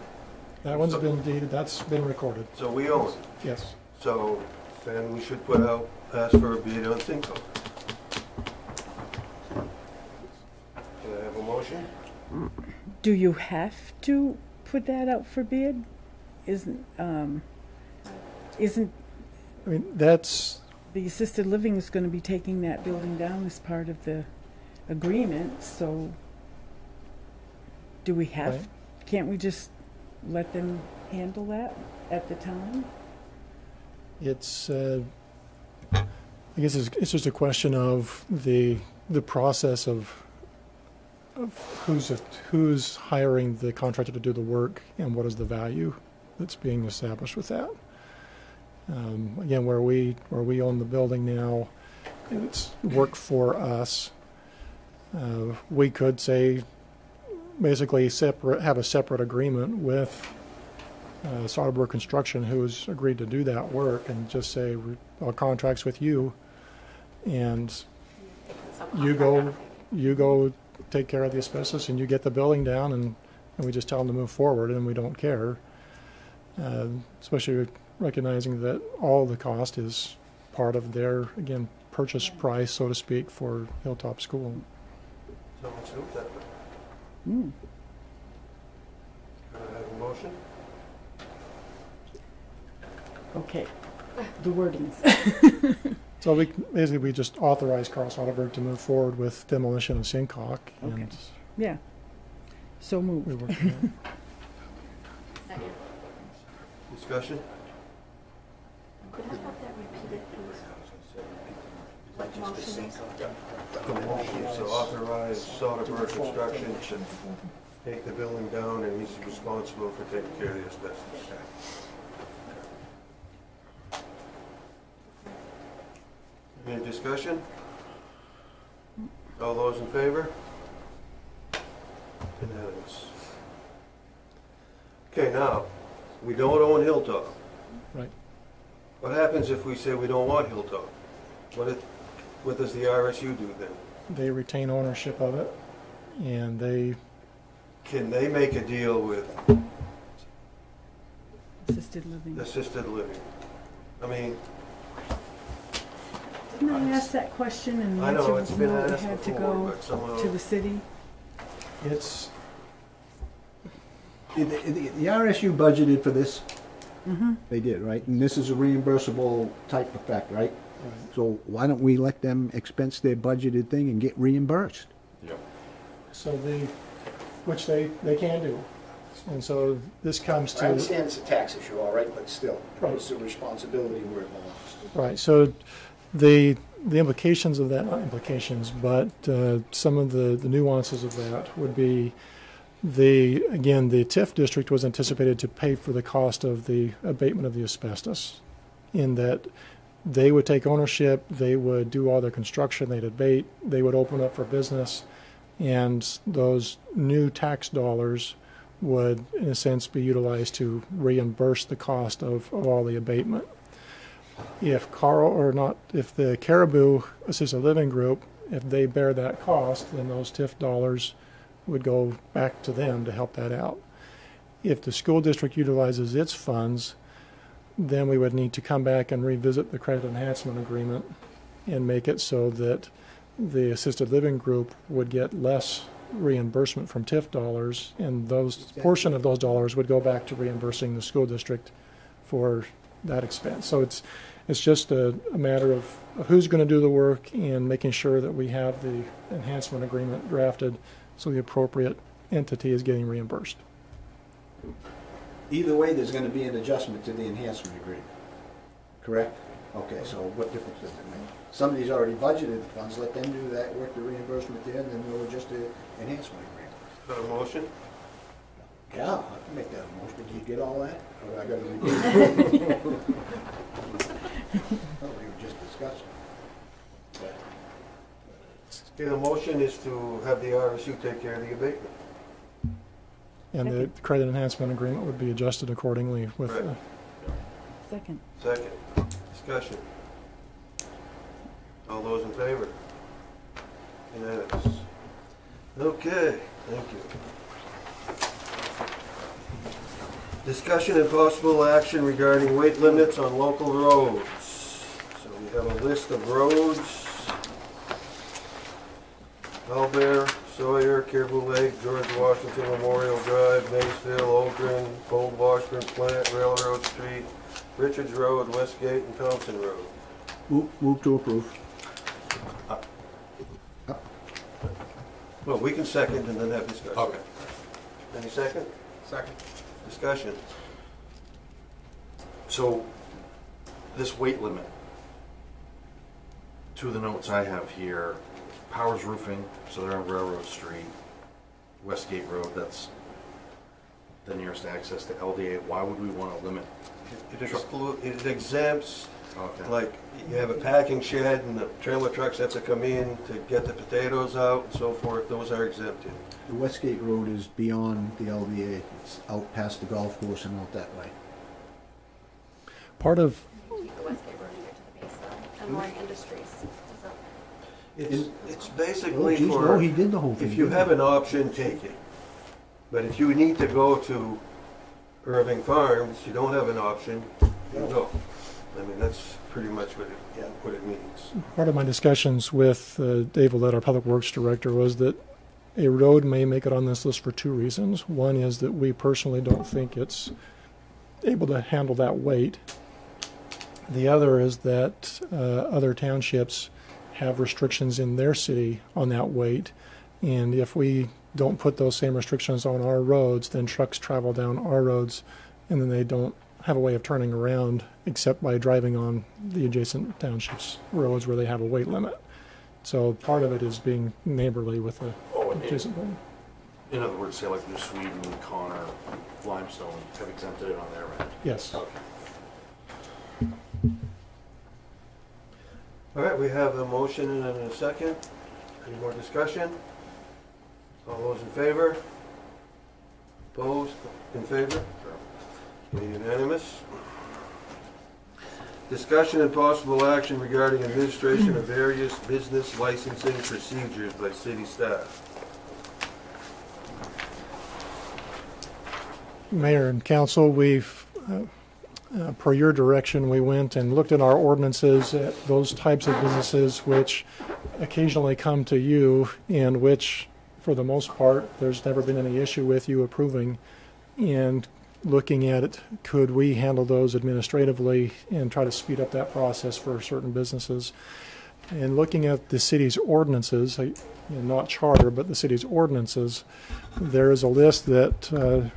That one's been deeded, that's been recorded. So we own it. Yes. So then we should ask for a bid on Sincock. Can I have a motion? Do you have to put that out for bid? Isn't I mean, that's, the assisted living is going to be taking that building down as part of the agreement, so do we have, Right. can't we just let them handle that at the time? it's, I guess it's just a question of the process of who's hiring the contractor to do the work and what is the value that's being established with that. Again, where we own the building now, it's work for us. We could say, basically have a separate agreement with Soderbergh Construction, who's agreed to do that work, and just say our contract's with you, and you go take care of the asbestos, and you get the building down, and we just tell them to move forward, and we don't care. Especially recognizing that all the cost is part of their, again, purchase price, so to speak, for Hilltop School. So let's do it that way. Mm. Can I have a motion? Okay, the wordings. So we just authorize Carl Soderbergh to move forward with demolition of Sincock. Okay. And Yeah. So moved. we work on that. Discussion? Could I have that repeated, please? What motion is? The motion is to authorize Soderbergh Construction to take the building down, and he's responsible for taking care of the asbestos. Any discussion? All those in favor? Unanimous. Okay, now, we don't own Hilltop. Right. What happens if we say we don't want Hilltop? What does the RSU do then? They retain ownership of it, and Can they make a deal with Assisted living. assisted living? I mean, Didn't I ask that question and the I know, answer it's was been no, it asked had to before, go but somehow- to the city? it's The RSU budgeted for this? Mm-hmm. They did, right? And this is a reimbursable type effect, right? So why don't we let them expense their budgeted thing and get reimbursed? so which they can do, and so this comes I to understand it's a tax issue, all right, but still, Right. it's a responsibility where it belongs. right. So the implications of that, not implications, but some of the nuances of that would be the TIF district was anticipated to pay for the cost of the abatement of the asbestos, in that they would take ownership, they would do all their construction, they'd abate, they would open up for business, and those new tax dollars would, in a sense, be utilized to reimburse the cost of all the abatement. If the Caribou Assisted Living Group, if they bear that cost, then those TIF dollars would go back to them to help that out. If the school district utilizes its funds, then we would need to come back and revisit the credit enhancement agreement and make it so that the assisted living group would get less reimbursement from TIF dollars, and portion of those dollars would go back to reimbursing the school district for that expense. So it's just a matter of who's going to do the work and making sure that we have the enhancement agreement drafted so the appropriate entity is getting reimbursed. Either way, there's gonna be an adjustment to the enhancement agreement, correct? Okay, so what difference does it make? Somebody's already budgeted the funds, let them do that, work the reimbursement there, and then we'll adjust the enhancement agreement. got a motion? Yeah, I can make that a motion. Did you get all that? Or I gotta repeat it? Oh, we were just discussing. Okay, the motion is to have the RSU take care of the abatement. And the credit enhancement agreement would be adjusted accordingly with Right. Second. Second. Discussion. All those in favor? Unanimous. Okay, thank you. Discussion and possible action regarding weight limits on local roads. So we have a list of roads. Albert, Sawyer, Caribou Lake, George Washington Memorial Drive, Maysville, Ogren, Old Washburn Plant, Railroad Street, Richards Road, Westgate, and Thompson Road. Move to approve. Well, we can second and then have discussion. Okay. Any second? Second. Discussion. So, this weight limit, to the notes I have here, Powers Roofing, so they're on Railroad Street, Westgate Road, that's the nearest access to LDA. Why would we want to limit? It exempts Okay. Like, you have a packing shed and the trailer trucks have to come in to get the potatoes out and so forth, those are exempted. The Westgate Road is beyond the LBA. It's out past the golf course and out that way. Part of The Westgate Road here to the base though, and Mooring Industries. So It's basically Oh, geez, for, no, he did the whole thing, if you didn't have he? an option, take it. But if you need to go to Irving Farms, you don't have an option, you go. I mean, that's pretty much what it means. Part of my discussions with Dave Willett, our Public Works Director, was that a road may make it on this list for two reasons. One is that we personally don't think it's able to handle that weight. The other is that other townships have restrictions in their city on that weight, and if we don't put those same restrictions on our roads, then trucks travel down our roads, and then they don't have a way of turning around except by driving on the adjacent townships' roads where they have a weight limit. So part of it is being neighborly with the adjacent road. In other words, say like New Sweden, Connor, Limestone have exempted it on their end? Yes. Okay. All right, we have a motion and a second. Any more discussion? All those in favor? Opposed? In favor? Unanimous. Discussion and possible action regarding administration of various business licensing procedures by city staff. Mayor and council, we've, per your direction, we went and looked at our ordinances at those types of businesses which occasionally come to you and which, for the most part, there's never been any issue with you approving, and looking at it, could we handle those administratively and try to speed up that process for certain businesses. And looking at the city's ordinances, not charter, but the city's ordinances, there is a list that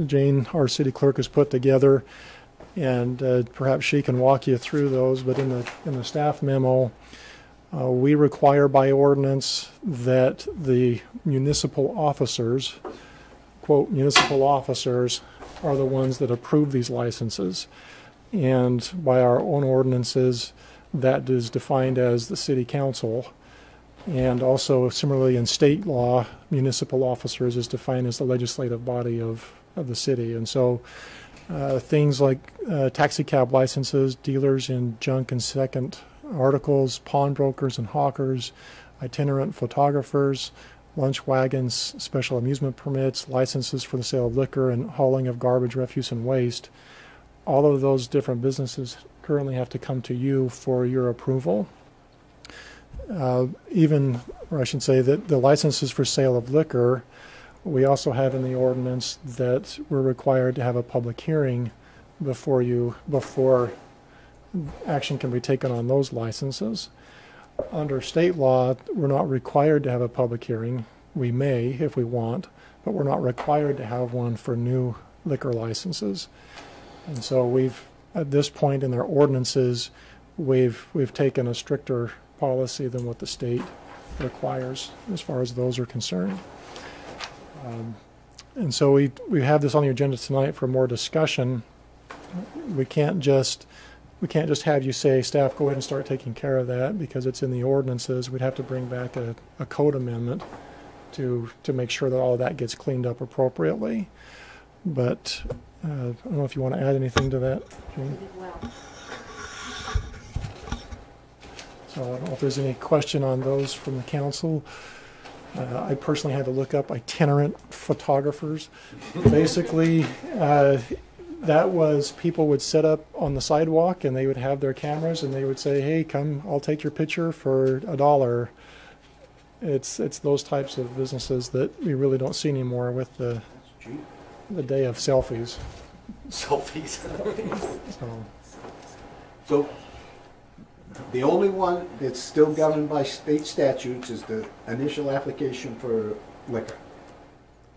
Jane, our city clerk, has put together, and perhaps she can walk you through those. But in the staff memo, we require by ordinance that the municipal officers, quote, municipal officers, are the ones that approve these licenses. And by our own ordinances, that is defined as the city council. And also, similarly in state law, municipal officers is defined as the legislative body of the city. And so things like taxi cab licenses, dealers in junk and second articles, pawnbrokers and hawkers, itinerant photographers, lunch wagons, special amusement permits, licenses for the sale of liquor and hauling of garbage, refuse, and waste. All of those different businesses currently have to come to you for your approval. Even, or I should say that the licenses for sale of liquor, we also have in the ordinance that we're required to have a public hearing before action can be taken on those licenses. Under state law, we're not required to have a public hearing. We may if we want, but we're not required to have one for new liquor licenses. And so we've, at this point in their ordinances, we've taken a stricter policy than what the state requires as far as those are concerned. And so we have this on the agenda tonight for more discussion. We can't just have you say, staff, go ahead and start taking care of that because it's in the ordinances. We'd have to bring back a code amendment to make sure that all of that gets cleaned up appropriately. But I don't know if you want to add anything to that, Jane. So I don't know if there's any question on those from the council. I personally had to look up itinerant photographers. Basically, that was people would set up on the sidewalk and they would have their cameras and they would say, hey, come, I'll take your picture for $1. It's those types of businesses that we really don't see anymore with the day of selfies. Selfies. So the only one that's still governed by state statutes is the initial application for liquor,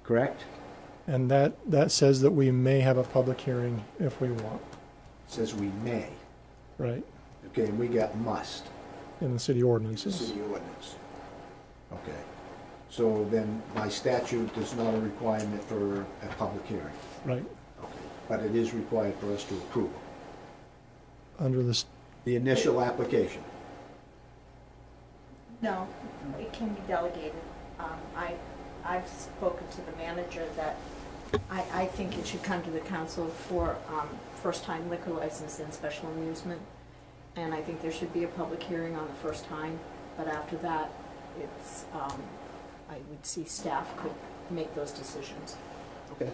correct? And that says that we may have a public hearing if we want. It says we may. Right. Okay, and we got must. In the city ordinances. The city ordinance. Okay. So then by statute, there's not a requirement for a public hearing. Right. Okay. But it is required for us to approve. Under the The initial application. No, it can be delegated. I've spoken to the manager that I think it should come to the council for first-time liquor license and special amusement. And I think there should be a public hearing on the first time, but after that, it's, I would see staff could make those decisions. Okay.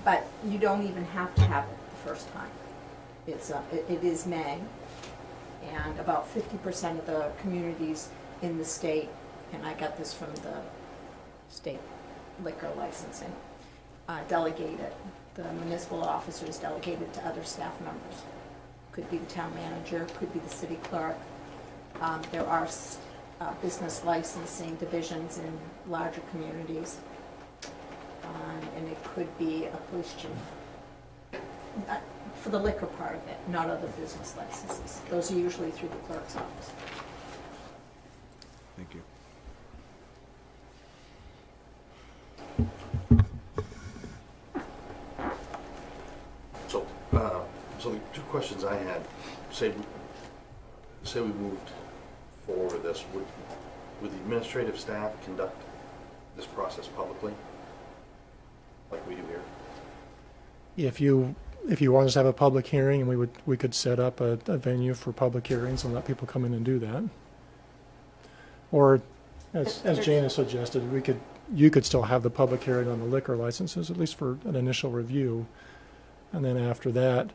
But you don't even have to have it the first time. It is May, and about 50% of the communities in the state, and I got this from the state liquor licensing, delegate it. The municipal officers delegate it to other staff members. Could be the town manager, could be the city clerk. There are business licensing divisions in larger communities, and it could be a police chief. For the liquor part of it, not other business licenses. Those are usually through the clerk's office. Thank you. So the two questions I had, say we moved forward with this, would the administrative staff conduct this process publicly, like we do here? If you want us to have a public hearing, and we could set up a venue for public hearings and let people come in and do that. Or, as Jane has suggested, you could still have the public hearing on the liquor licenses, at least for an initial review, and then after that,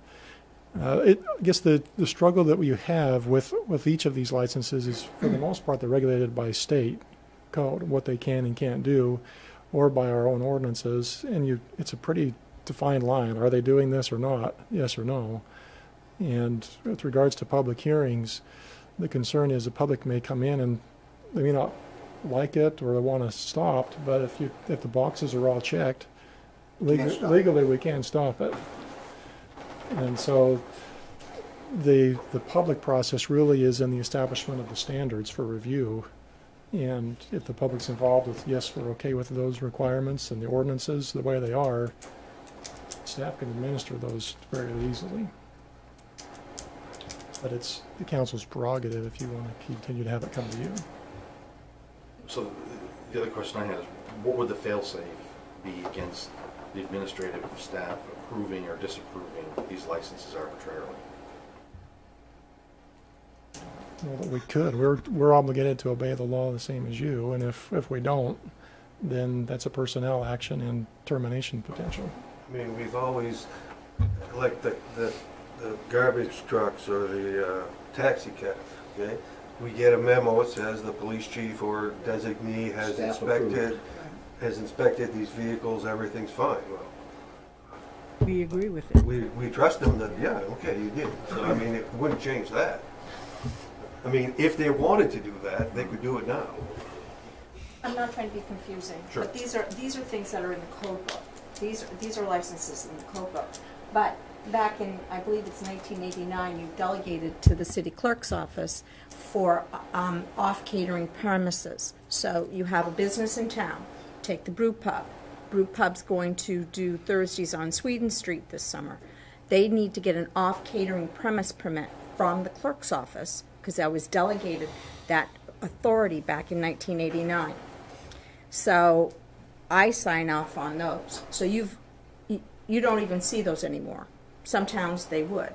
I guess the struggle that we have with each of these licenses is, for the most part, they're regulated by state code, what they can and can't do, or by our own ordinances, and it's a pretty defined line. Are they doing this or not? Yes or no? And with regards to public hearings, the concern is the public may come in and they may not like it or they want to stop, but if the boxes are all checked, legally we can't stop it. And so the public process really is in the establishment of the standards for review. And if the public's involved with, yes, we're okay with those requirements and the ordinances the way they are, staff can administer those very easily. But it's the council's prerogative if you want to continue to have it come to you. So the other question I had is, what would the fail-safe be against the administrative staff approving or disapproving these licenses arbitrarily? Well, that we could. We're obligated to obey the law the same as you, and if we don't, then that's a personnel action and termination potential. I mean, we've always, like the garbage trucks or the taxi cabs, okay? We get a memo, it says the police chief or designee has inspected these vehicles, everything's fine. Well, we agree with it. We trust them that, yeah, okay, you did. So, I mean, it wouldn't change that. I mean, if they wanted to do that, they could do it now. I'm not trying to be confusing, Sure. but these are things that are in the code book. These are licenses in the code book. But back in, I believe it's 1989, you delegated to the city clerk's office for off catering premises. So you have a business in town. Take the brew pub. Brew pub's going to do Thursdays on Sweden Street this summer. They need to get an off catering premise permit from the clerk's office because I was delegated that authority back in 1989. So I sign off on those. So you don't even see those anymore. Some towns they would.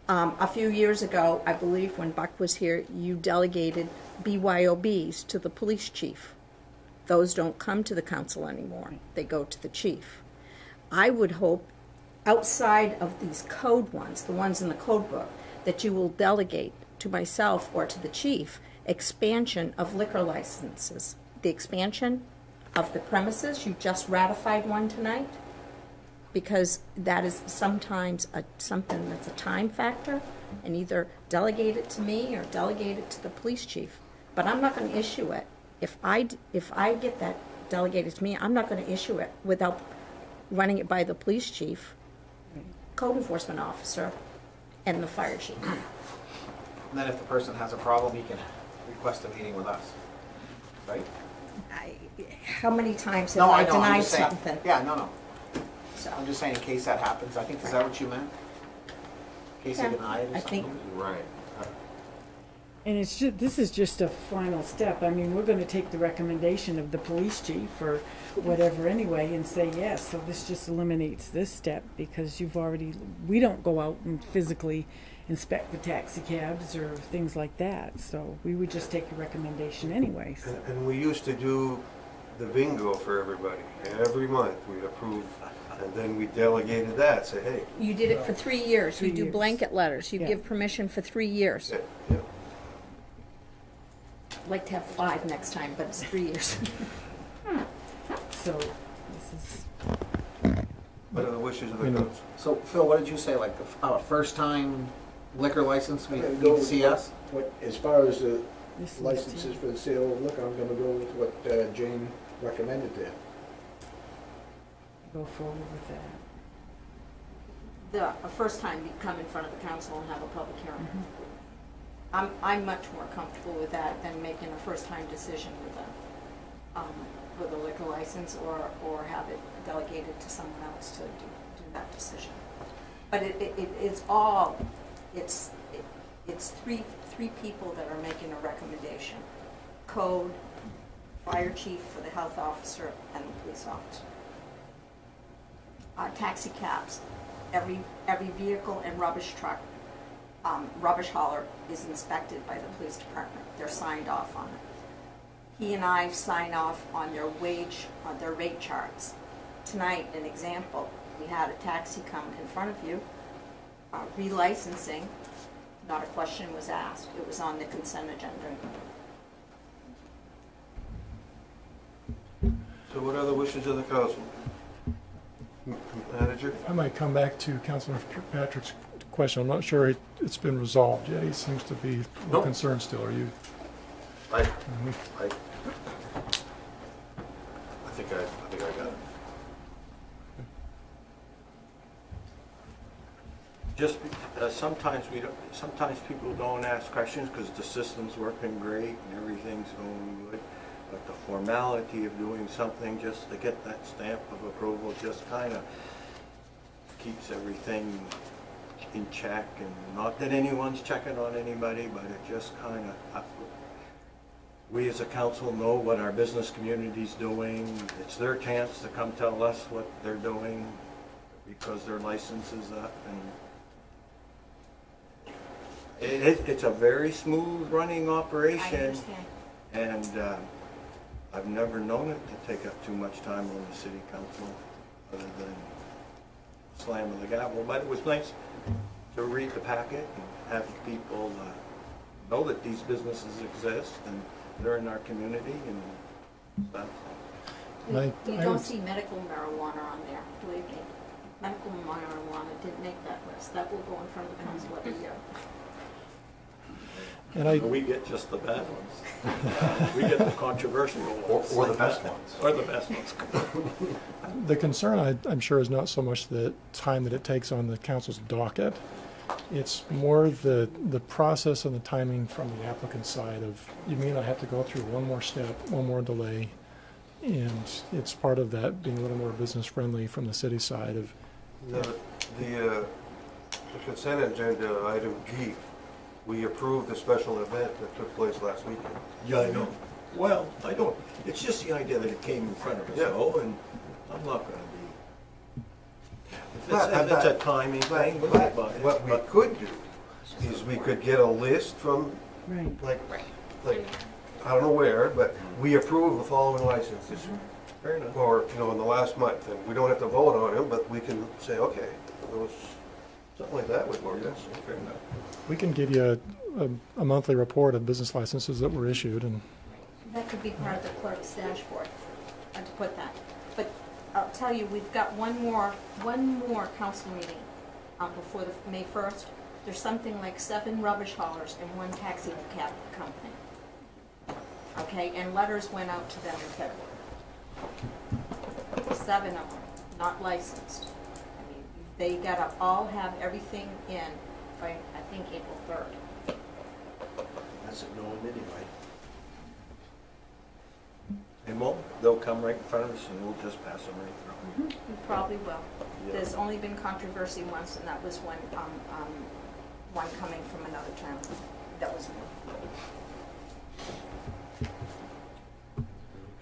A few years ago, I believe when Buck was here, you delegated BYOBs to the police chief. Those don't come to the council anymore. They go to the chief. I would hope outside of these code ones, the ones in the code book, that you will delegate to myself or to the chief expansion of liquor licenses. The expansion of the premises, you just ratified one tonight, because that is sometimes something that's a time factor, and either delegate it to me or delegate it to the police chief. But I'm not going to issue it. If I get that delegated to me, I'm not going to issue it without running it by the police chief, code enforcement officer, and the fire chief. And then if the person has a problem, he can request a meeting with us, right? How many times have I denied something? Yeah, no. So. I'm just saying in case that happens. I think, is that what you meant? Casey denied it or I think- something? Right. And it's just, this is just a final step. I mean, we're gonna take the recommendation of the police chief or whatever anyway and say yes. So this just eliminates this step because you've already, we don't go out and physically inspect the taxi cabs or things like that. So we would just take your recommendation anyway. So. And we used to do the bingo for everybody. Every month we'd approve, and then we delegated that, say, hey. You did it for 3 years. 3 You do years. blanket letters. You Yeah. give permission for 3 years. Yeah. I'd like to have 5 next time, but it's 3 years. So this is. What are the wishes of the council? So, Phil, what did you say, like the first-time liquor license, we I'm gonna need go to with see us? as far as the This is licenses for the sale of liquor, I'm gonna go with what Jane recommended there. Go forward with that. The first time you come in front of the council and have a public hearing. I'm much more comfortable with that than making a first-time decision with a liquor license or have it delegated to someone else to do that decision. But it's three people that are making a recommendation. Code, fire chief for the health officer, and the police officer. Taxi cabs, every vehicle and rubbish truck, rubbish hauler is inspected by the police department. They're signed off on it. He and I sign off on their their rate charts. Tonight, an example, we had a taxi come in front of you, relicensing, not a question was asked. It was on the consent agenda. So what are the wishes of the council? Manager? I might come back to Councilor Patrick's question. I'm not sure it's been resolved yet. He seems to be Nope. concerned still. Are you? I think I got it. Just sometimes sometimes people don't ask questions because the system's working great and everything's going good. But the formality of doing something just to get that stamp of approval just kind of keeps everything in check. And not that anyone's checking on anybody, but it just kind of, we as a council know what our business community's doing. It's their chance to come tell us what they're doing because their license is up. And it's a very smooth running operation. I understand. And I've never known it to take up too much time on the city council other than slam of the gavel. But it was nice to read the packet and have people know that these businesses exist and they're in our community and stuff. You don't see medical marijuana on there, believe me. Medical marijuana didn't make that list. That will go in front of the council every year. And we get just the bad ones. We get the controversial ones. Or the best ones. Or the best ones. The concern, I'm sure, is not so much the time that it takes on the council's docket. It's more the process and the timing from the applicant's side of, you may not have to go through one more step, one more delay, and it's part of that being a little more business friendly from the city side of. The consent agenda, item G, we approved the special event that took place last weekend. Yeah, I know. Well, I don't, it's just the idea that it came in front of us, though, and I'm not gonna be. If it's a timing thing, we'll get by it. What we could do is we could get a list from, like, I don't know where, but we approve the following licenses. Fair enough. Or, in the last month, and we don't have to vote on them, but we can say, okay, those, something like that would work. Fair enough. We can give you a monthly report of business licenses that were issued, and That could be part of the clerk's dashboard, to put that. But I'll tell you, we've got one more council meeting before the May 1st. There's something like 7 rubbish haulers and 1 taxi cab company. Okay, and letters went out to them in February. 7 of them, not licensed. I mean, they gotta all have everything in by, I think, April 3rd. That's a no anyway. And they'll come right in front of us and we'll just pass them right through. You probably will. Yeah. There's only been controversy once, and that was when one coming from another town that was new.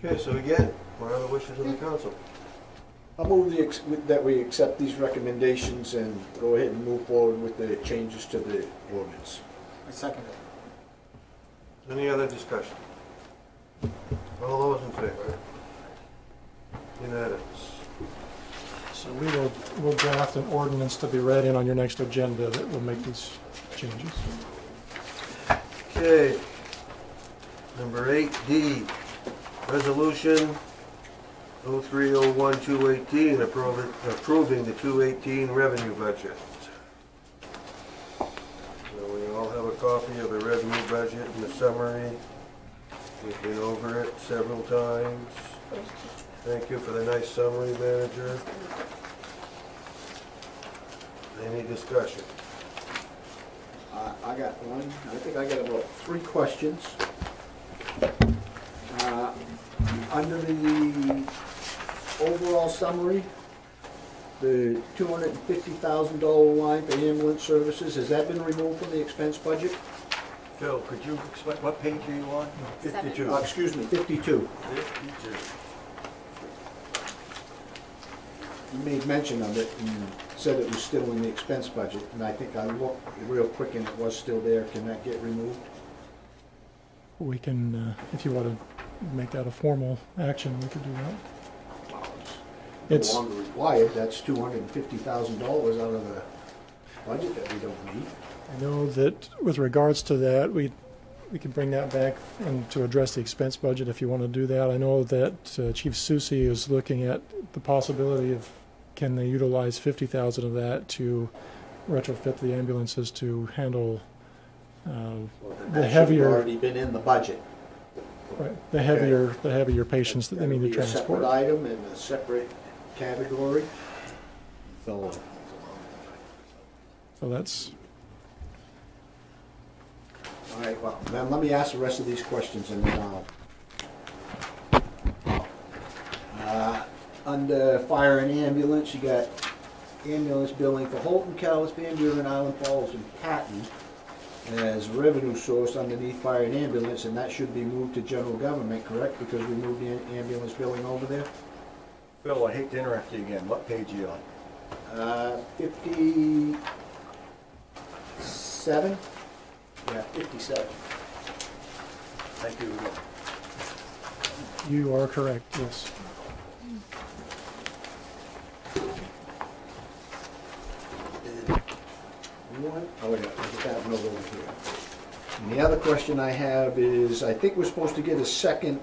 Okay, so again, what are the wishes of the council? I'll move that we accept these recommendations and go ahead and move forward with the changes to the ordinance. I second it. Any other discussion? All those in favor? Unanimous. So we'll draft an ordinance to be read in on your next agenda that will make these changes. Okay. Number 8D, resolution 0301-218, approving the 218 revenue budget. So we all have a copy of the revenue budget and the summary. We've been over it several times. Thank you for the nice summary, manager. Any discussion? I got one. I think I got about 3 questions. Under the overall summary, the $250,000 line for ambulance services, has that been removed from the expense budget? Phil, could you explain, what page are you on? 52. Excuse me, 52. 52. You made mention of it and said it was still in the expense budget, and I think I looked real quick and it was still there. Can that get removed? We can, if you want to make that a formal action, we could do that. It's no longer required. That's $250,000 out of the budget that we don't need. I know that with regards to that, we can bring that back and to address the expense budget if you want to do that. I know that Chief Susi is looking at the possibility of can they utilize 50,000 of that to retrofit the ambulances to handle the heavier. Already been in the budget. Right, the heavier patients that they need to transport. A separate item and a separate category. So that's. All right, well, then let me ask the rest of these questions and then I'll... under fire and ambulance, you got ambulance billing for Holton, Callis, Van Buren, Island Falls, and Patton as a revenue source underneath fire and ambulance, and that should be moved to general government, correct? Because we moved the ambulance billing over there? Phil, I hate to interrupt you again. What page are you on? 57? Yeah, 57. Thank you again. You are correct, yes. Oh, yeah, I just have another one here. And the other question I have is, I think we're supposed to get a second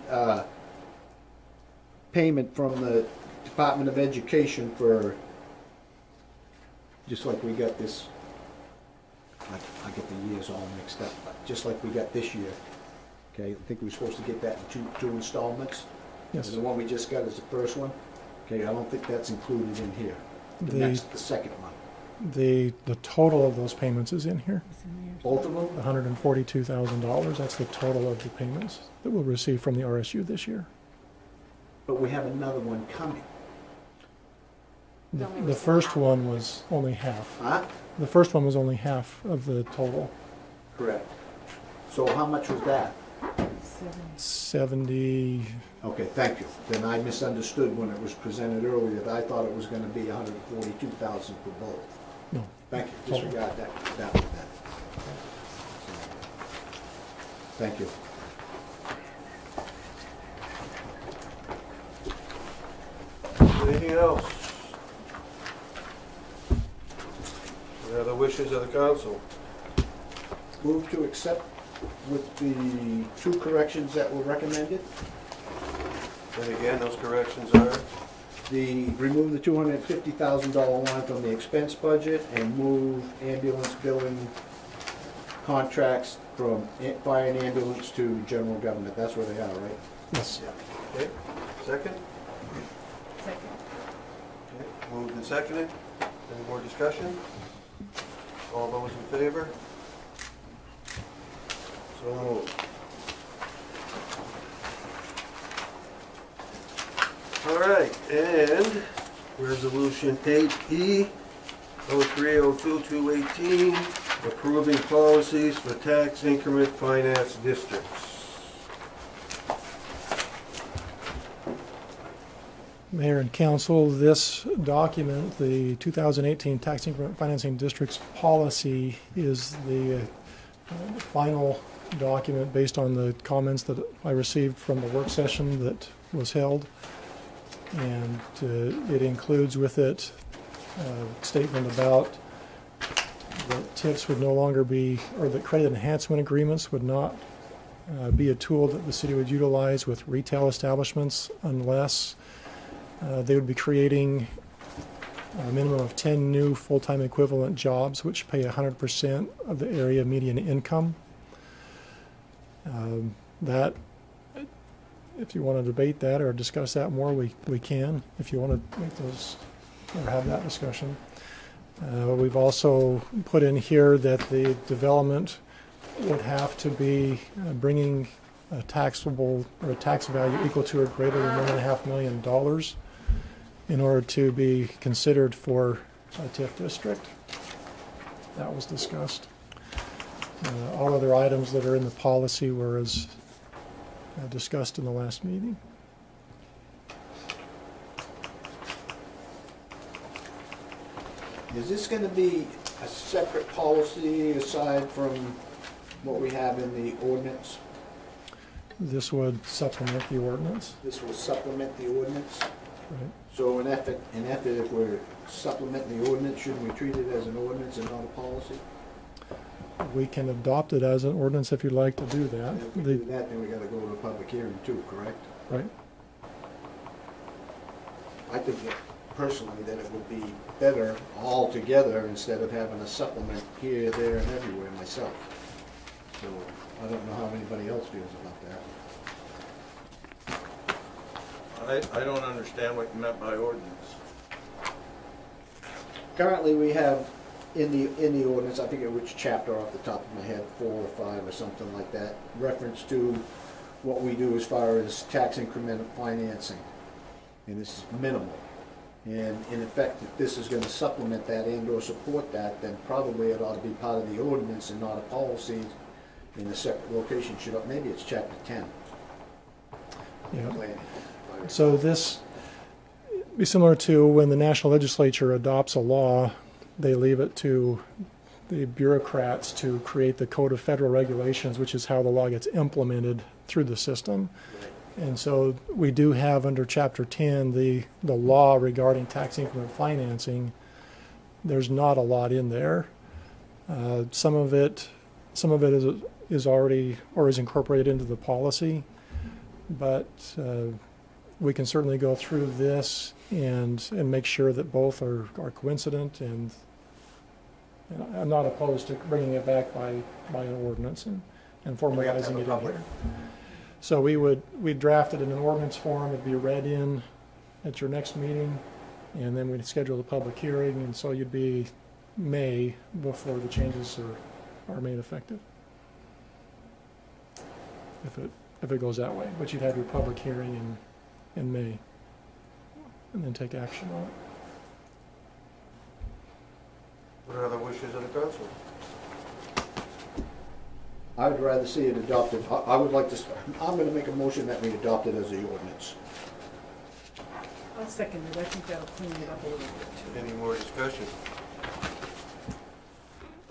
payment from the Department of Education for, just like we got this, I get the years all mixed up, but just like we got this year. Okay, I think we're supposed to get that in two installments. Yes. And the one we just got is the first one. Okay, I don't think that's included in here. The second one. The total of those payments is in here. Both of them? $142,000. That's the total of the payments that we'll receive from the RSU this year. But we have another one coming. The first one was only half. Huh? The first one was only half of the total. Correct. So how much was that? 70. Okay, thank you. Then I misunderstood when it was presented earlier. I thought it was going to be 142,000 for both. No. Thank you. Disregard that one then. Thank you. Anything else? What are the wishes of the council? Move to accept with the 2 corrections that were recommended. And again, those corrections are? Remove the $250,000 line from the expense budget and move ambulance billing contracts from fire and ambulance to general government. That's where they are, right? Yes. Yeah. Okay. Second? Second. Okay. Moved and seconded. Any more discussion? All those in favor? So moved. All right, and resolution 8E, 03-02-218, approving policies for tax increment finance districts. Mayor and Council, this document, the 2018 Tax Increment Financing Districts Policy, is the final document based on the comments that I received from the work session that was held. And it includes with it a statement about that TIFs would no longer be, or that credit enhancement agreements would not be a tool that the city would utilize with retail establishments unless they would be creating a minimum of 10 new full-time equivalent jobs which pay 100% of the area median income. That, if you want to debate that or discuss that more, we can, if you want to make those or have that discussion. We've also put in here that the development would have to be bringing a taxable or a tax value equal to or greater than $1.5 million in order to be considered for a TIF district. That was discussed. All other items that are in the policy were as discussed in the last meeting. Is this going to be a separate policy aside from what we have in the ordinance? This would supplement the ordinance. This will supplement the ordinance? Right. So in effort, if we're supplementing the ordinance, shouldn't we treat it as an ordinance and not a policy? We can adopt it as an ordinance if you'd like to do that. If we do that, then we got to go to a public hearing too, correct? Right. I think that personally that it would be better altogether instead of having a supplement here, there, and everywhere myself. So I don't know how anybody else feels about that. I don't understand what you meant by ordinance. Currently, we have in the ordinance, I forget which chapter off the top of my head, 4 or 5 or something like that, reference to what we do as far as tax increment financing, and this is minimal. And in effect, if this is going to supplement that and/or support that, then probably it ought to be part of the ordinance and not a policy in a separate location. Maybe it's chapter 10. Yeah. So this be similar to when the national legislature adopts a law, they leave it to the bureaucrats to create the Code of Federal Regulations, which is how the law gets implemented through the system. And so we do have under Chapter 10 the law regarding tax increment financing. There's not a lot in there. Some of it is already or is incorporated into the policy, but we can certainly go through this and make sure that both are coincident, and I'm not opposed to bringing it back by an ordinance and formalizing it in here. So we'd draft it in an ordinance form, it'd be read in at your next meeting, and then we'd schedule the public hearing, and so you'd be May before the changes are made effective. If it goes that way, but you'd have your public hearing in May, and then take action on it. What are the wishes of the council? I would rather see it adopted. I would like to, I'm going to make a motion that we adopt it as the ordinance. I'll second it. I think that'll clean it up a little bit too. Any more discussion?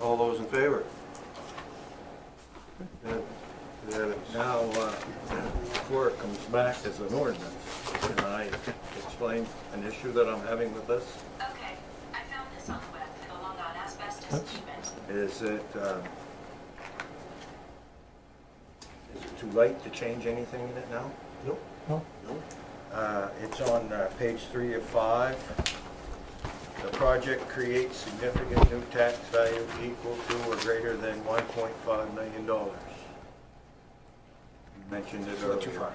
All those in favor? Now, before it comes back as an ordinance, can I explain an issue that I'm having with this? Okay, I found this on the web for the Long Island asbestos treatment. Is it too late to change anything in it now? Nope. No. It's on page 3 of 5. The project creates significant new tax value equal to or greater than $1.5 million. You mentioned it earlier. Too far.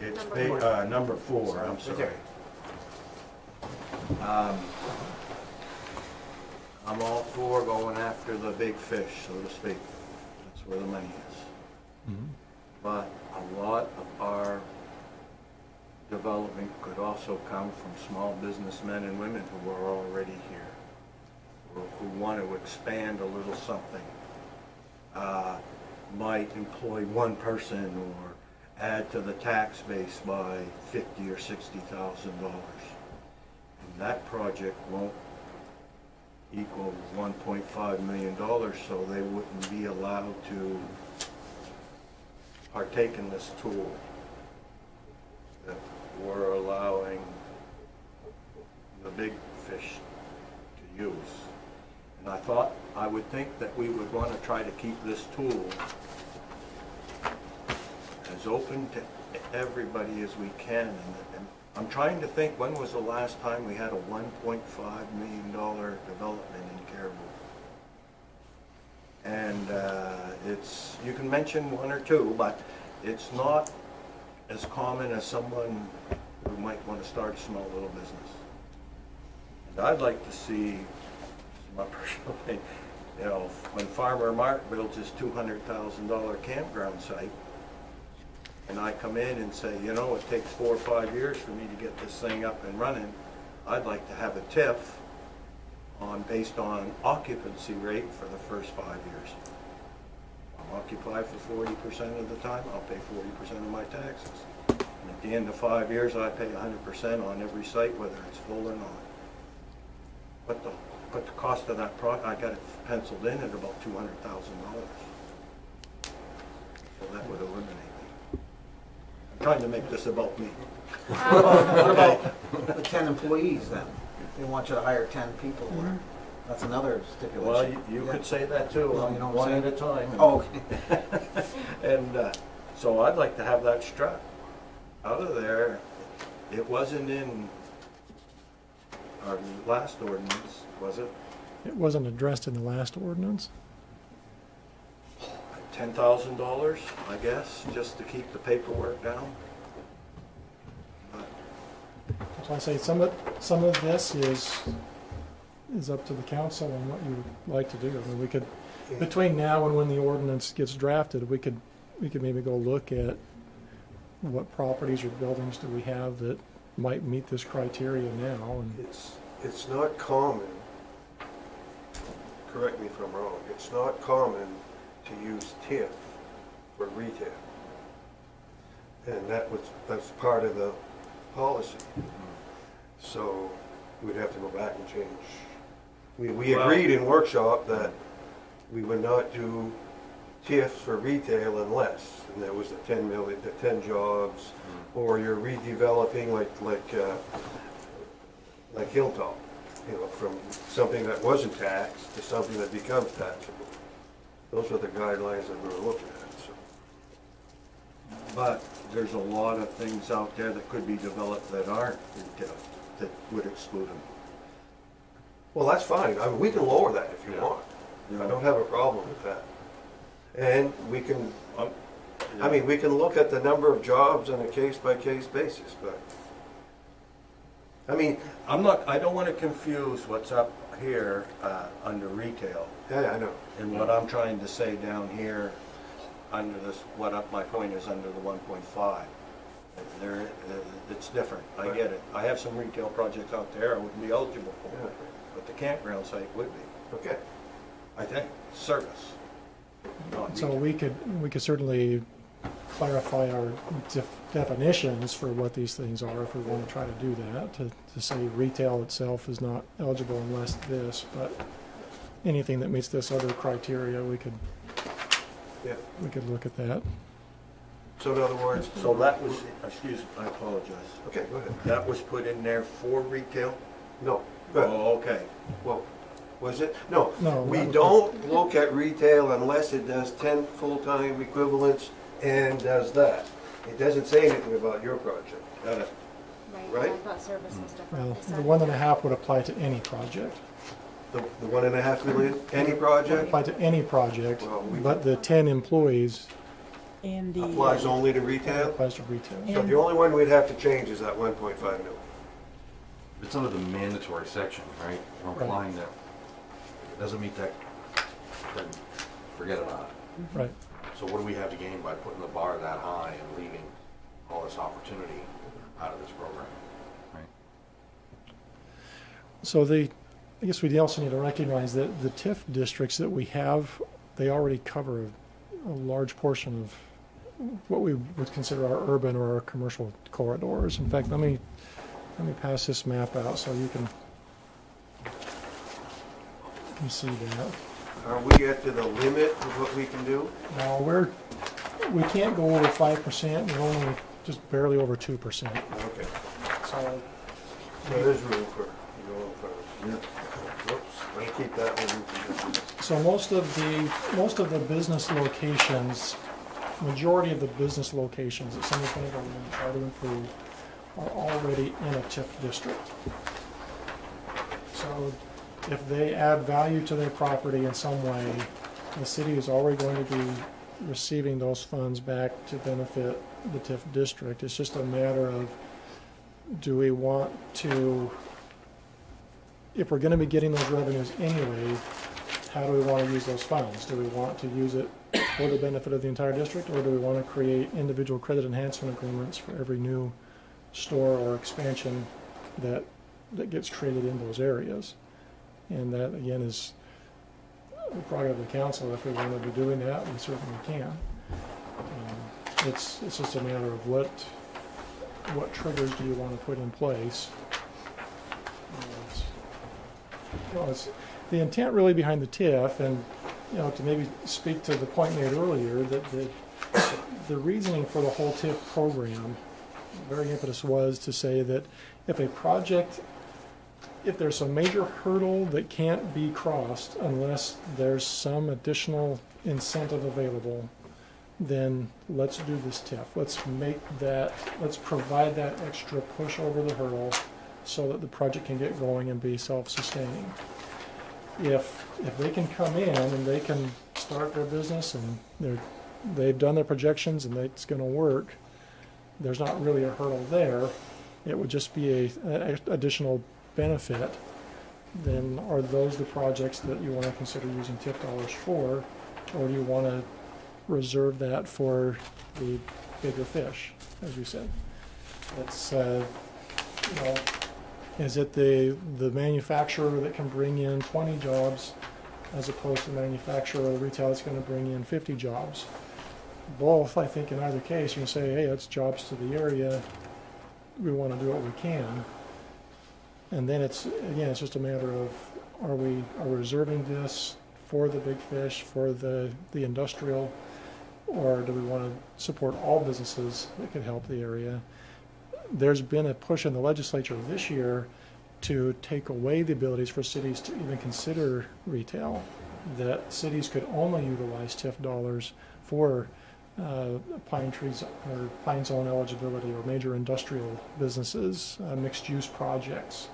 It's number 4, I'm sorry. I'm all for going after the big fish, so to speak. That's where the money is. Mm-hmm. But a lot of our development could also come from small businessmen and women who are already here, or who want to expand a little something. Might employ one person or add to the tax base by $50,000 or $60,000. And that project won't equal $1.5 million, so they wouldn't be allowed to partake in this tool that we're allowing the big fish to use. And I would think that we would want to try to keep this tool as open to everybody as we can. And I'm trying to think, when was the last time we had a $1.5 million development in Caribou? And you can mention one or two, but it's not as common as someone who might want to start a small little business. And I'd like to see, my personal opinion, you know, when Farmer Mark builds his $200,000 campground site, and I come in and say, you know, it takes 4 or 5 years for me to get this thing up and running, I'd like to have a TIF based on occupancy rate for the first 5 years. I'm occupied for 40% of the time, I'll pay 40% of my taxes. And at the end of 5 years, I pay 100% on every site, whether it's full or not. But the cost of that project, I got it penciled in at about $200,000. So that would eliminate me. I'm trying to make this about me. What about the 10 employees then? They want you to hire 10 people. That's another stipulation. Well, you could say that too, Well, you know what one I'm at a time. Oh, okay. And so I'd like to have that struck out of there. It wasn't in our last ordinance, was it? It wasn't addressed in the last ordinance. $10,000, I guess, just to keep the paperwork down. So I say some of this is up to the council and what you would like to do. I mean, we could, between now and when the ordinance gets drafted, we could maybe go look at what properties or buildings do we have that might meet this criteria now. And it's not common, correct me if I'm wrong, it's not common to use TIF for retail. And that's part of the policy. So we'd have to go back and change. We agreed in workshop that we would not do TIFs for retail unless, and that was the 10 million, the 10 jobs, or you're redeveloping like Hilltop, you know, from something that wasn't taxed to something that becomes taxable. Those are the guidelines that we're looking at. So. But there's a lot of things out there that could be developed that aren't retail, that would exclude them. Well, that's fine. I mean, we can lower that if you want. I don't have a problem with that. And we can, I mean, we can look at the number of jobs on a case-by-case basis, but, I mean... I don't want to confuse what's up here under retail. Yeah, I know. And what I'm trying to say down here under this, my point is under the 1.5. It's different. I get it. I have some retail projects out there I wouldn't be eligible for, but the campground site would be. Okay. I think service. so we could certainly clarify our definitions for what these things are if we want to try to do that, to say retail itself is not eligible unless this, but anything that meets this other criteria, we could look at that. So in other words... So that was, excuse me, I apologize. Okay, go ahead. That was put in there for retail? No. Oh, okay. Well, was it? No. No. We don't look at retail unless it does 10 full-time equivalents and does that. It doesn't say anything about your project. Got it. Right? I thought service was different. Well, the 1.5 would apply to any project. The 1.5 million, any Would project? apply to any project, Well, but the 10 employees And the... Applies only to retail? applies to retail. So the only one we'd have to change is that 1.5 million. It's under the mandatory section, right? We're applying that. If it doesn't meet that, then forget about it. Right. So what do we have to gain by putting the bar that high and leaving all this opportunity? out of this program. So I guess we also need to recognize that the TIF districts that we have, they already cover a large portion of what we would consider our urban or our commercial corridors. In fact, let me pass this map out so you can see that. Are we at to the limit of what we can do? No, we can't go over 5%. We're only just barely over 2%. Okay. So there's room for going first. Yeah. Whoops. Let me keep that one. So most of the business locations, majority of the business locations that some of the things we're going to try to improve are already in a TIF district. So if they add value to their property in some way, the city is already going to be receiving those funds back to benefit the TIF district. It's just a matter of, do we want to, if we're going to be getting those revenues anyway, how do we want to use those funds? Do we want to use it for the benefit of the entire district, or do we want to create individual credit enhancement agreements for every new store or expansion that gets created in those areas? And that, again, is the prerogative of the council. If we want to be doing that, we certainly can. It's just a matter of what triggers do you want to put in place. The intent really behind the TIF, and to maybe speak to the point made earlier, that the reasoning for the whole TIF program, the very impetus was to say that if there's a major hurdle that can't be crossed unless there's some additional incentive available, then let's do this TIF. Let's provide that extra push over the hurdle so that the project can get going and be self-sustaining. If they can come in and they can start their business and they've done their projections and it's going to work, there's not really a hurdle there. It would just be an additional benefit. Then are those the projects that you want to consider using TIF dollars for, or do you want to reserve that for the bigger fish, as you said? It's is it the manufacturer that can bring in 20 jobs as opposed to the manufacturer or the retail that's going to bring in 50 jobs? Both, I think, in either case, you can say, hey, it's jobs to the area. We want to do what we can. And then it's just a matter of, are we reserving this for the big fish, for the industrial, or do we want to support all businesses that could help the area? There's been a push in the legislature this year to take away the abilities for cities to even consider retail, that cities could only utilize TIF dollars for pine trees or pine zone eligibility or major industrial businesses, mixed use projects,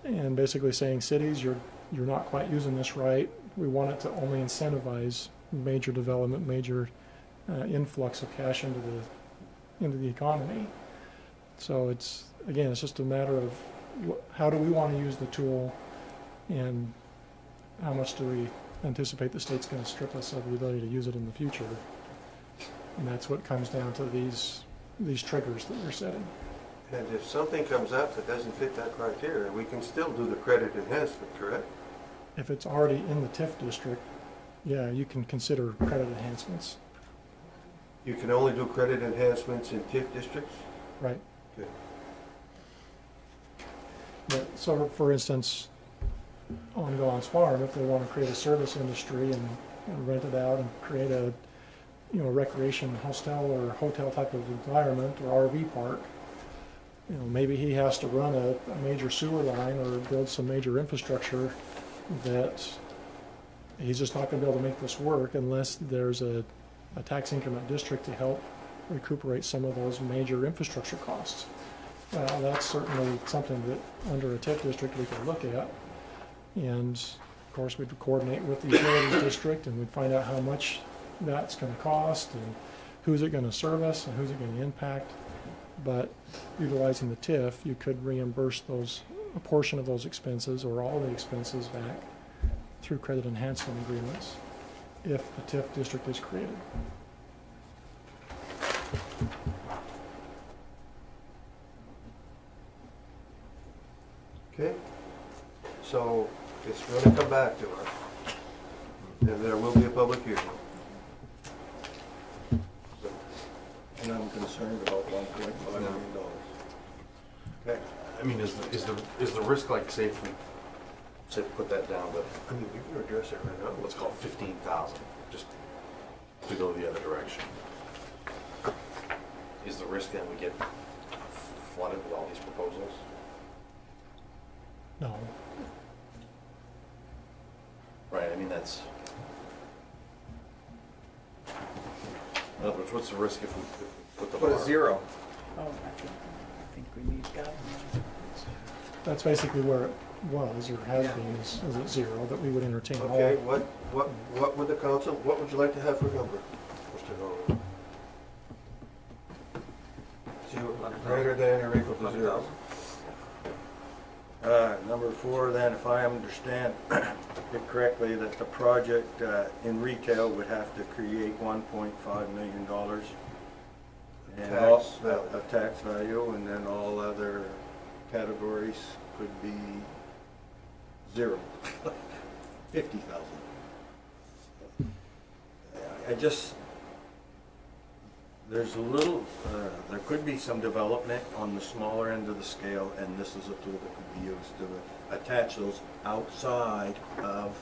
and basically saying, cities, you're not quite using this right. We want it to only incentivize major development, major influx of cash into the economy. So it's just a matter of how do we want to use the tool, and how much do we anticipate the state's going to strip us of the ability to use it in the future. And that's what comes down to these triggers that we're setting. And if something comes up that doesn't fit that criteria, we can still do the credit enhancement, correct? If it's already in the TIF district, yeah, you can consider credit enhancements. You can only do credit enhancements in TIF districts? Right. Good. So, for instance, on Gons Farm, if they want to create a service industry and rent it out and create a recreation hostel or hotel type of environment or RV park, maybe he has to run a major sewer line or build some major infrastructure that he's just not going to be able to make this work unless there's a tax increment district to help recuperate some of those major infrastructure costs. That's certainly something that under a TIF district we could look at, and of course we'd coordinate with the utilities district and we'd find out how much that's going to cost and who's it going to service and who's it going to impact. But utilizing the TIF, you could reimburse a portion of those expenses or all the expenses back through credit enhancement agreements if the TIF district is created. Okay? So it's gonna come back to us. And there will be a public hearing. And I'm concerned about $1.5 million. Okay? I mean, is the risk, like, say put that down, but I mean, you can address it right now. let's call it 15,000, just to go the other direction. Is the risk that we get flooded with all these proposals? No. Right, I mean, that's, in other words, what's the risk if we put the Put a bar? 0. Oh, I think we need that. That's basically where it was, or has been, is at 0, that we would entertain all. Okay, what would the council, what would you like to have for number, Mr. Nolan? 0, greater than or equal to 0? Number 4, then, if I understand it correctly, that the project in retail would have to create $1.5 million of tax value, and then all other categories could be 0, 50,000. I just, there's a little, there could be some development on the smaller end of the scale, and this is a tool that could be used to attach those outside of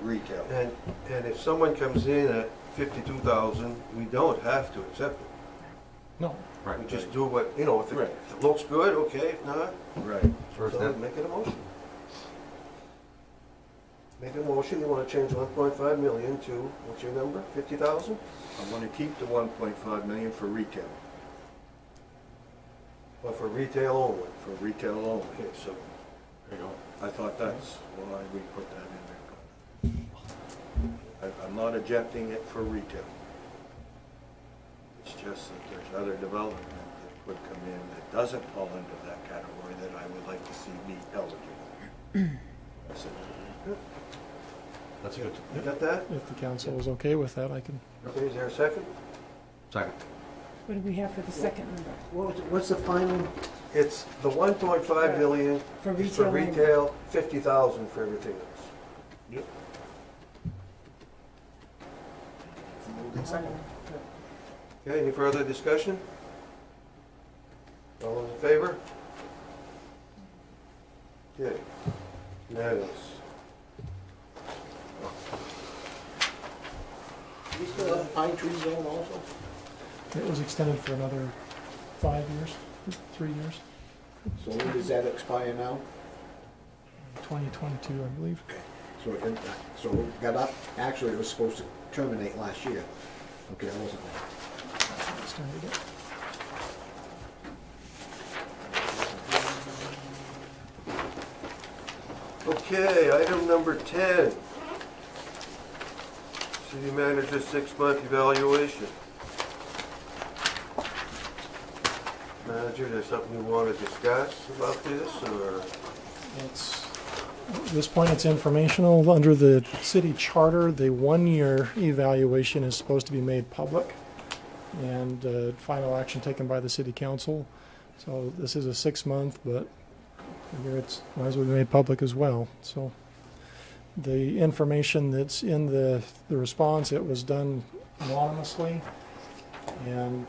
retail. And if someone comes in at 52,000, we don't have to accept it. No. Right. We just do what, you know, if it looks good, okay, if not, Right. so make it a motion. Make a motion, you want to change 1.5 million to, what's your number, 50,000? I want to keep the 1.5 million for retail. Or for retail only? For retail only. Okay, so, There you go. I thought that's why we put that in there. I'm not objecting it for retail. It's just that there's other development that would come in that doesn't fall into that category that I would like to see be eligible. That's it. That's good. you got that? If the council is okay with that, I can. Okay, is there a second? Second. What do we have for the second number? What's the final? It's the 1.5 million For is for retail only. retail, 50,000 for everything else. Yep. Moved and seconded. Okay, any further discussion? All those in favor? Okay, unanimous. You still have Pine Tree Zone also? It was extended for another 5 years, 3 years, So when does that expire now? 2022, I believe. So it got up, actually it was supposed to terminate last year. Okay, I wasn't there. Extended it. Okay, item number 10. City manager 6-month evaluation. Manager, there's something you want to discuss about this, or? At this point, it's informational. Under the city charter, the 1-year evaluation is supposed to be made public and final action taken by the city council. So this is a 6-month, but here it's might as well be made public as well. So the information that's in the response, it was done anonymously, and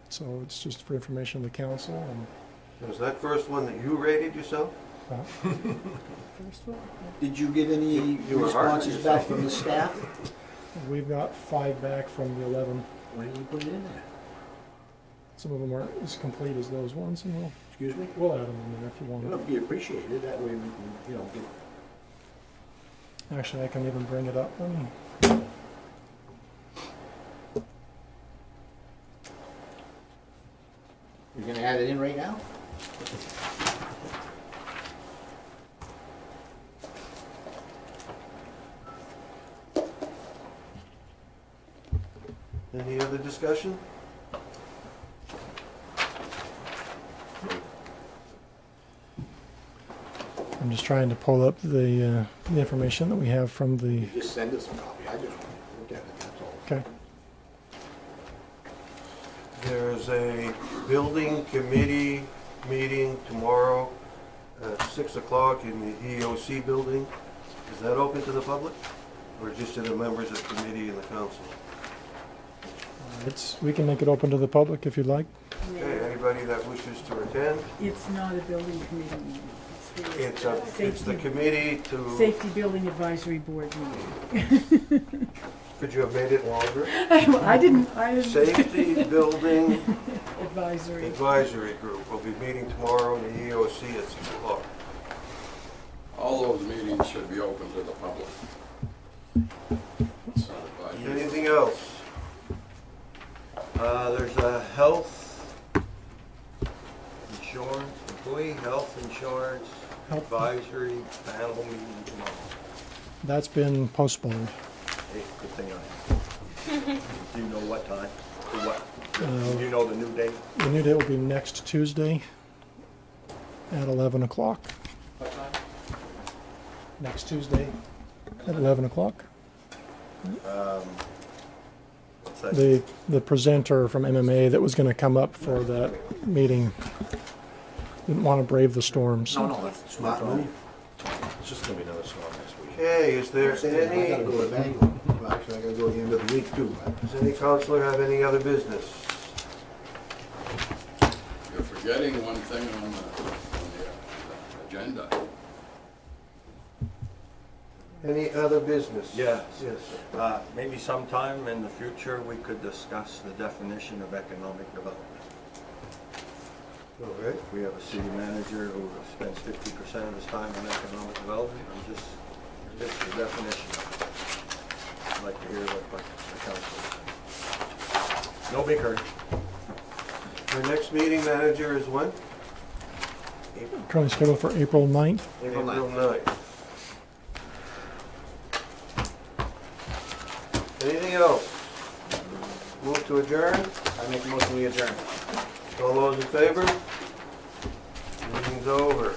so it's just for information of the council. And Was that first one that you rated yourself? First one? Did you get any You were hard on responses back yourself. from the staff? We've got 5 back from the 11. Why didn't you put it in there? Some of them aren't as complete as those ones, and Excuse me? we'll add them in there if you want. It'll be appreciated, that way we can, you know, get. Actually, I can even bring it up. Let me. You're gonna add it in right now? Any other discussion? I'm just trying to pull up the information that we have from the. You just send us a copy, I just want to look at it, that's all. Okay. There's a building committee meeting tomorrow at 6 o'clock in the EOC building. Is that open to the public, or just to the members of the committee and the council? We can make it open to the public if you'd like. Okay, anybody that wishes to attend? It's not a building committee meeting. It's the committee to... Safety Building Advisory Board meeting. Could you have made it longer? I didn't. Safety Building Advisory Group will be meeting tomorrow in the EOC at 6 o'clock. All those meetings should be open to the public. Anything else? There's a health insurance, employee health insurance advisory panel meeting tomorrow. That's been postponed. Hey, good thing I am. Do you know what time? Do you know the new date? The new date will be next Tuesday at 11 o'clock. What time? Next Tuesday at 11 o'clock. The presenter from MMA that was going to come up for that meeting didn't want to brave the storms. No, that's not move. It's just gonna be another storm next week. Okay, is there any... I gotta go to Bangor. Well, actually, I gotta go at the end of the week too. Does any counselor have any other business? You're forgetting one thing on the agenda. Any other business? Yes. Yes. Maybe sometime in the future we could discuss the definition of economic development. All right. We have a city manager who spends 50% of his time on economic development. Just the definition of it. I'd like to hear what the council says. No big hurry. Our next meeting, manager, is when? Currently scheduled for April 9th. April 9th. Anything else? Move to adjourn? I make a motion we adjourn. All those in favor? Meeting's over.